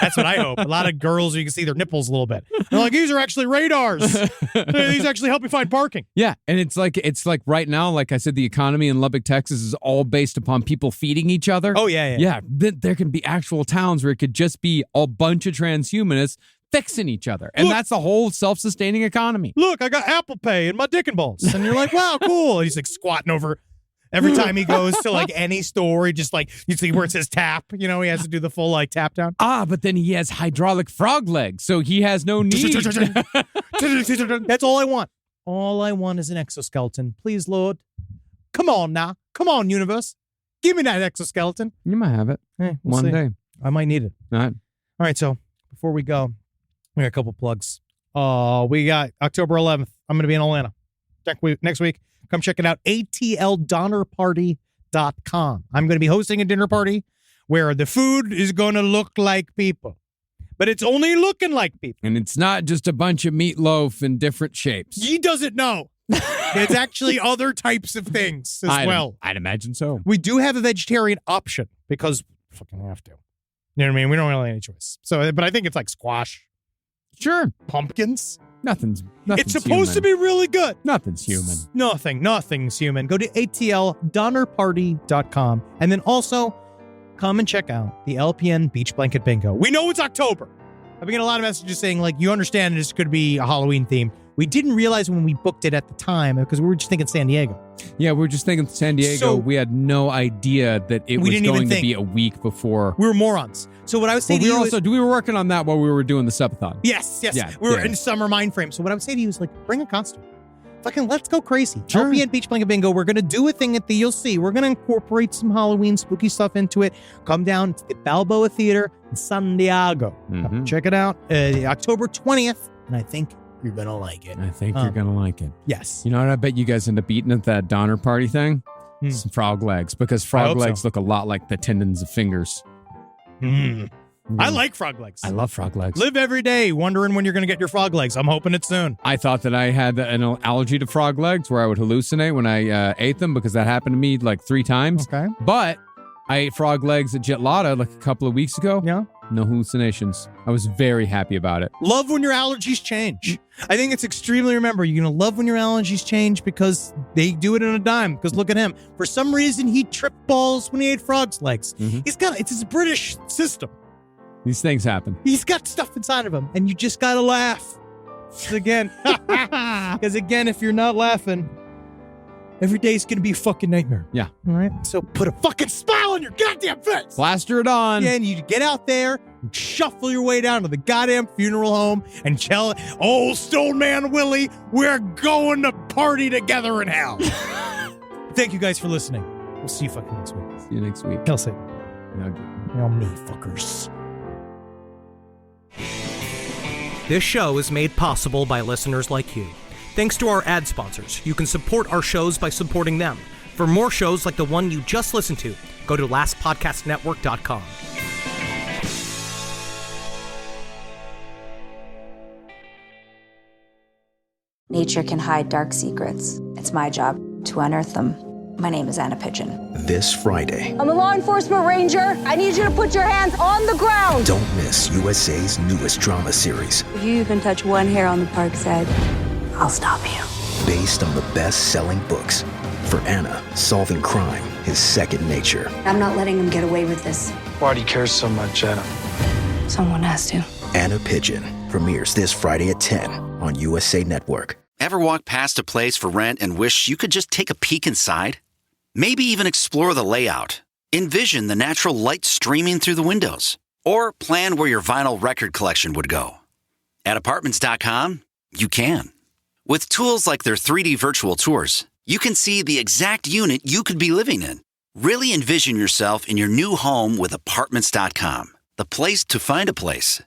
H: That's what I hope. A lot of girls, you can see their nipples a little bit. They're like, these are actually radars. These actually help you find parking.
G: Yeah. And it's like right now, like I said, the economy in Lubbock, Texas is all based upon people feeding each other.
H: Oh, yeah.
G: Yeah. There can be actual towns where it could just be a bunch of transhumanists fixing each other. And that's the whole self-sustaining economy.
H: Look, I got Apple Pay in my dick and balls. And you're like, wow, cool. And he's like squatting over every time he goes to like any store. He just like, you see where it says tap, he has to do the full like tap down.
G: But then he has hydraulic frog legs, so he has no need.
H: That's all I want. All I want is an exoskeleton. Please, Lord. Come on now. Come on, universe. Give me that exoskeleton.
G: You might have it
H: We'll
G: one
H: see.
G: day.
H: I might need it.
G: All right.
H: All right, so before we go, we got a couple plugs. We got October 11th. I'm going to be in Atlanta next week. Come check it out. ATLDonnerparty.com. I'm going to be hosting a dinner party where the food is going to look like people, but it's only looking like people.
G: And it's not just a bunch of meatloaf in different shapes.
H: He doesn't know. It's actually other types of things as well.
G: I'd imagine so.
H: We do have a vegetarian option because we fucking have to. You know what I mean? We don't really have any choice. So, but I think it's like squash.
G: Sure.
H: Pumpkins.
G: Nothing's
H: It's supposed to be really good.
G: Nothing's human.
H: Nothing's human. Go to ATLDonnerparty.com and then also come and check out the LPN Beach Blanket Bingo. We know it's October. I've been getting a lot of messages saying, like, you understand this could be a Halloween theme. We didn't realize when we booked it at the time because we were just thinking San Diego.
G: Yeah, we were just thinking San Diego.
H: So,
G: we had no idea that it was going to be a week before.
H: We were morons. So what I would say to you
G: we were working on that while we were doing the subathon.
H: Yes.
G: Yeah,
H: we were in summer mind frame. So what I would say to you is, like, bring a costume. Fucking let's go crazy.
G: Sure.
H: LPN Beach Blanket Bingo. We're going to do a thing at the, you'll see. We're going to incorporate some Halloween spooky stuff into it. Come down to the Balboa Theater in San Diego.
G: Mm-hmm.
H: Check it out. October 20th. And I think you're going to like it.
G: I think you're going to like it.
H: Yes.
G: You know what I bet you guys end up eating at that Donner Party thing? Some frog legs, because frog legs look a lot like the tendons of fingers.
H: I like frog legs.
G: I love frog legs.
H: Live every day wondering when you're going to get your frog legs. I'm hoping it's soon.
G: I thought that I had an allergy to frog legs where I would hallucinate when I ate them, because that happened to me like 3 times.
H: Okay.
G: But I ate frog legs at Jetlada like a couple of weeks ago.
H: Yeah.
G: No hallucinations. I was very happy about it.
H: Love when your allergies change. I think it's extremely, remember, you're going to love when your allergies change because they do it in a dime. Because look at him. For some reason, he tripped balls when he ate frog's legs. It's his British system.
G: These things happen.
H: He's got stuff inside of him, and you just got to laugh. Because again, if you're not laughing, every day's going to be a fucking nightmare.
G: Yeah.
H: All right? So put a fucking smile on your goddamn face.
G: Plaster it on.
H: Yeah, and you get out there, and shuffle your way down to the goddamn funeral home and tell old Stone Man Willie, we're going to party together in hell. Thank you guys for listening. We'll see you fucking next week.
G: See you next week.
H: Hell Satan.
G: No,
H: me, fuckers.
K: This show is made possible by listeners like you. Thanks to our ad sponsors, you can support our shows by supporting them. For more shows like the one you just listened to, go to lastpodcastnetwork.com.
L: Nature can hide dark secrets. It's my job to unearth them. My name is Anna Pigeon.
M: This Friday,
N: I'm a law enforcement ranger. I need you to put your hands on the ground.
M: don't miss USA's newest drama series.
L: If you even touch one hair on the park's head, I'll stop you.
M: Based on the best-selling books. For Anna, solving crime is second nature.
L: I'm not letting him get away with this.
O: Why do you care so much, Anna?
L: Someone has to.
M: Anna Pigeon premieres this Friday at 10 on USA Network.
P: Ever walk past a place for rent and wish you could just take a peek inside? Maybe even explore the layout. Envision the natural light streaming through the windows. Or plan where your vinyl record collection would go. At Apartments.com, you can. With tools like their 3D virtual tours, you can see the exact unit you could be living in. Really envision yourself in your new home with Apartments.com, the place to find a place.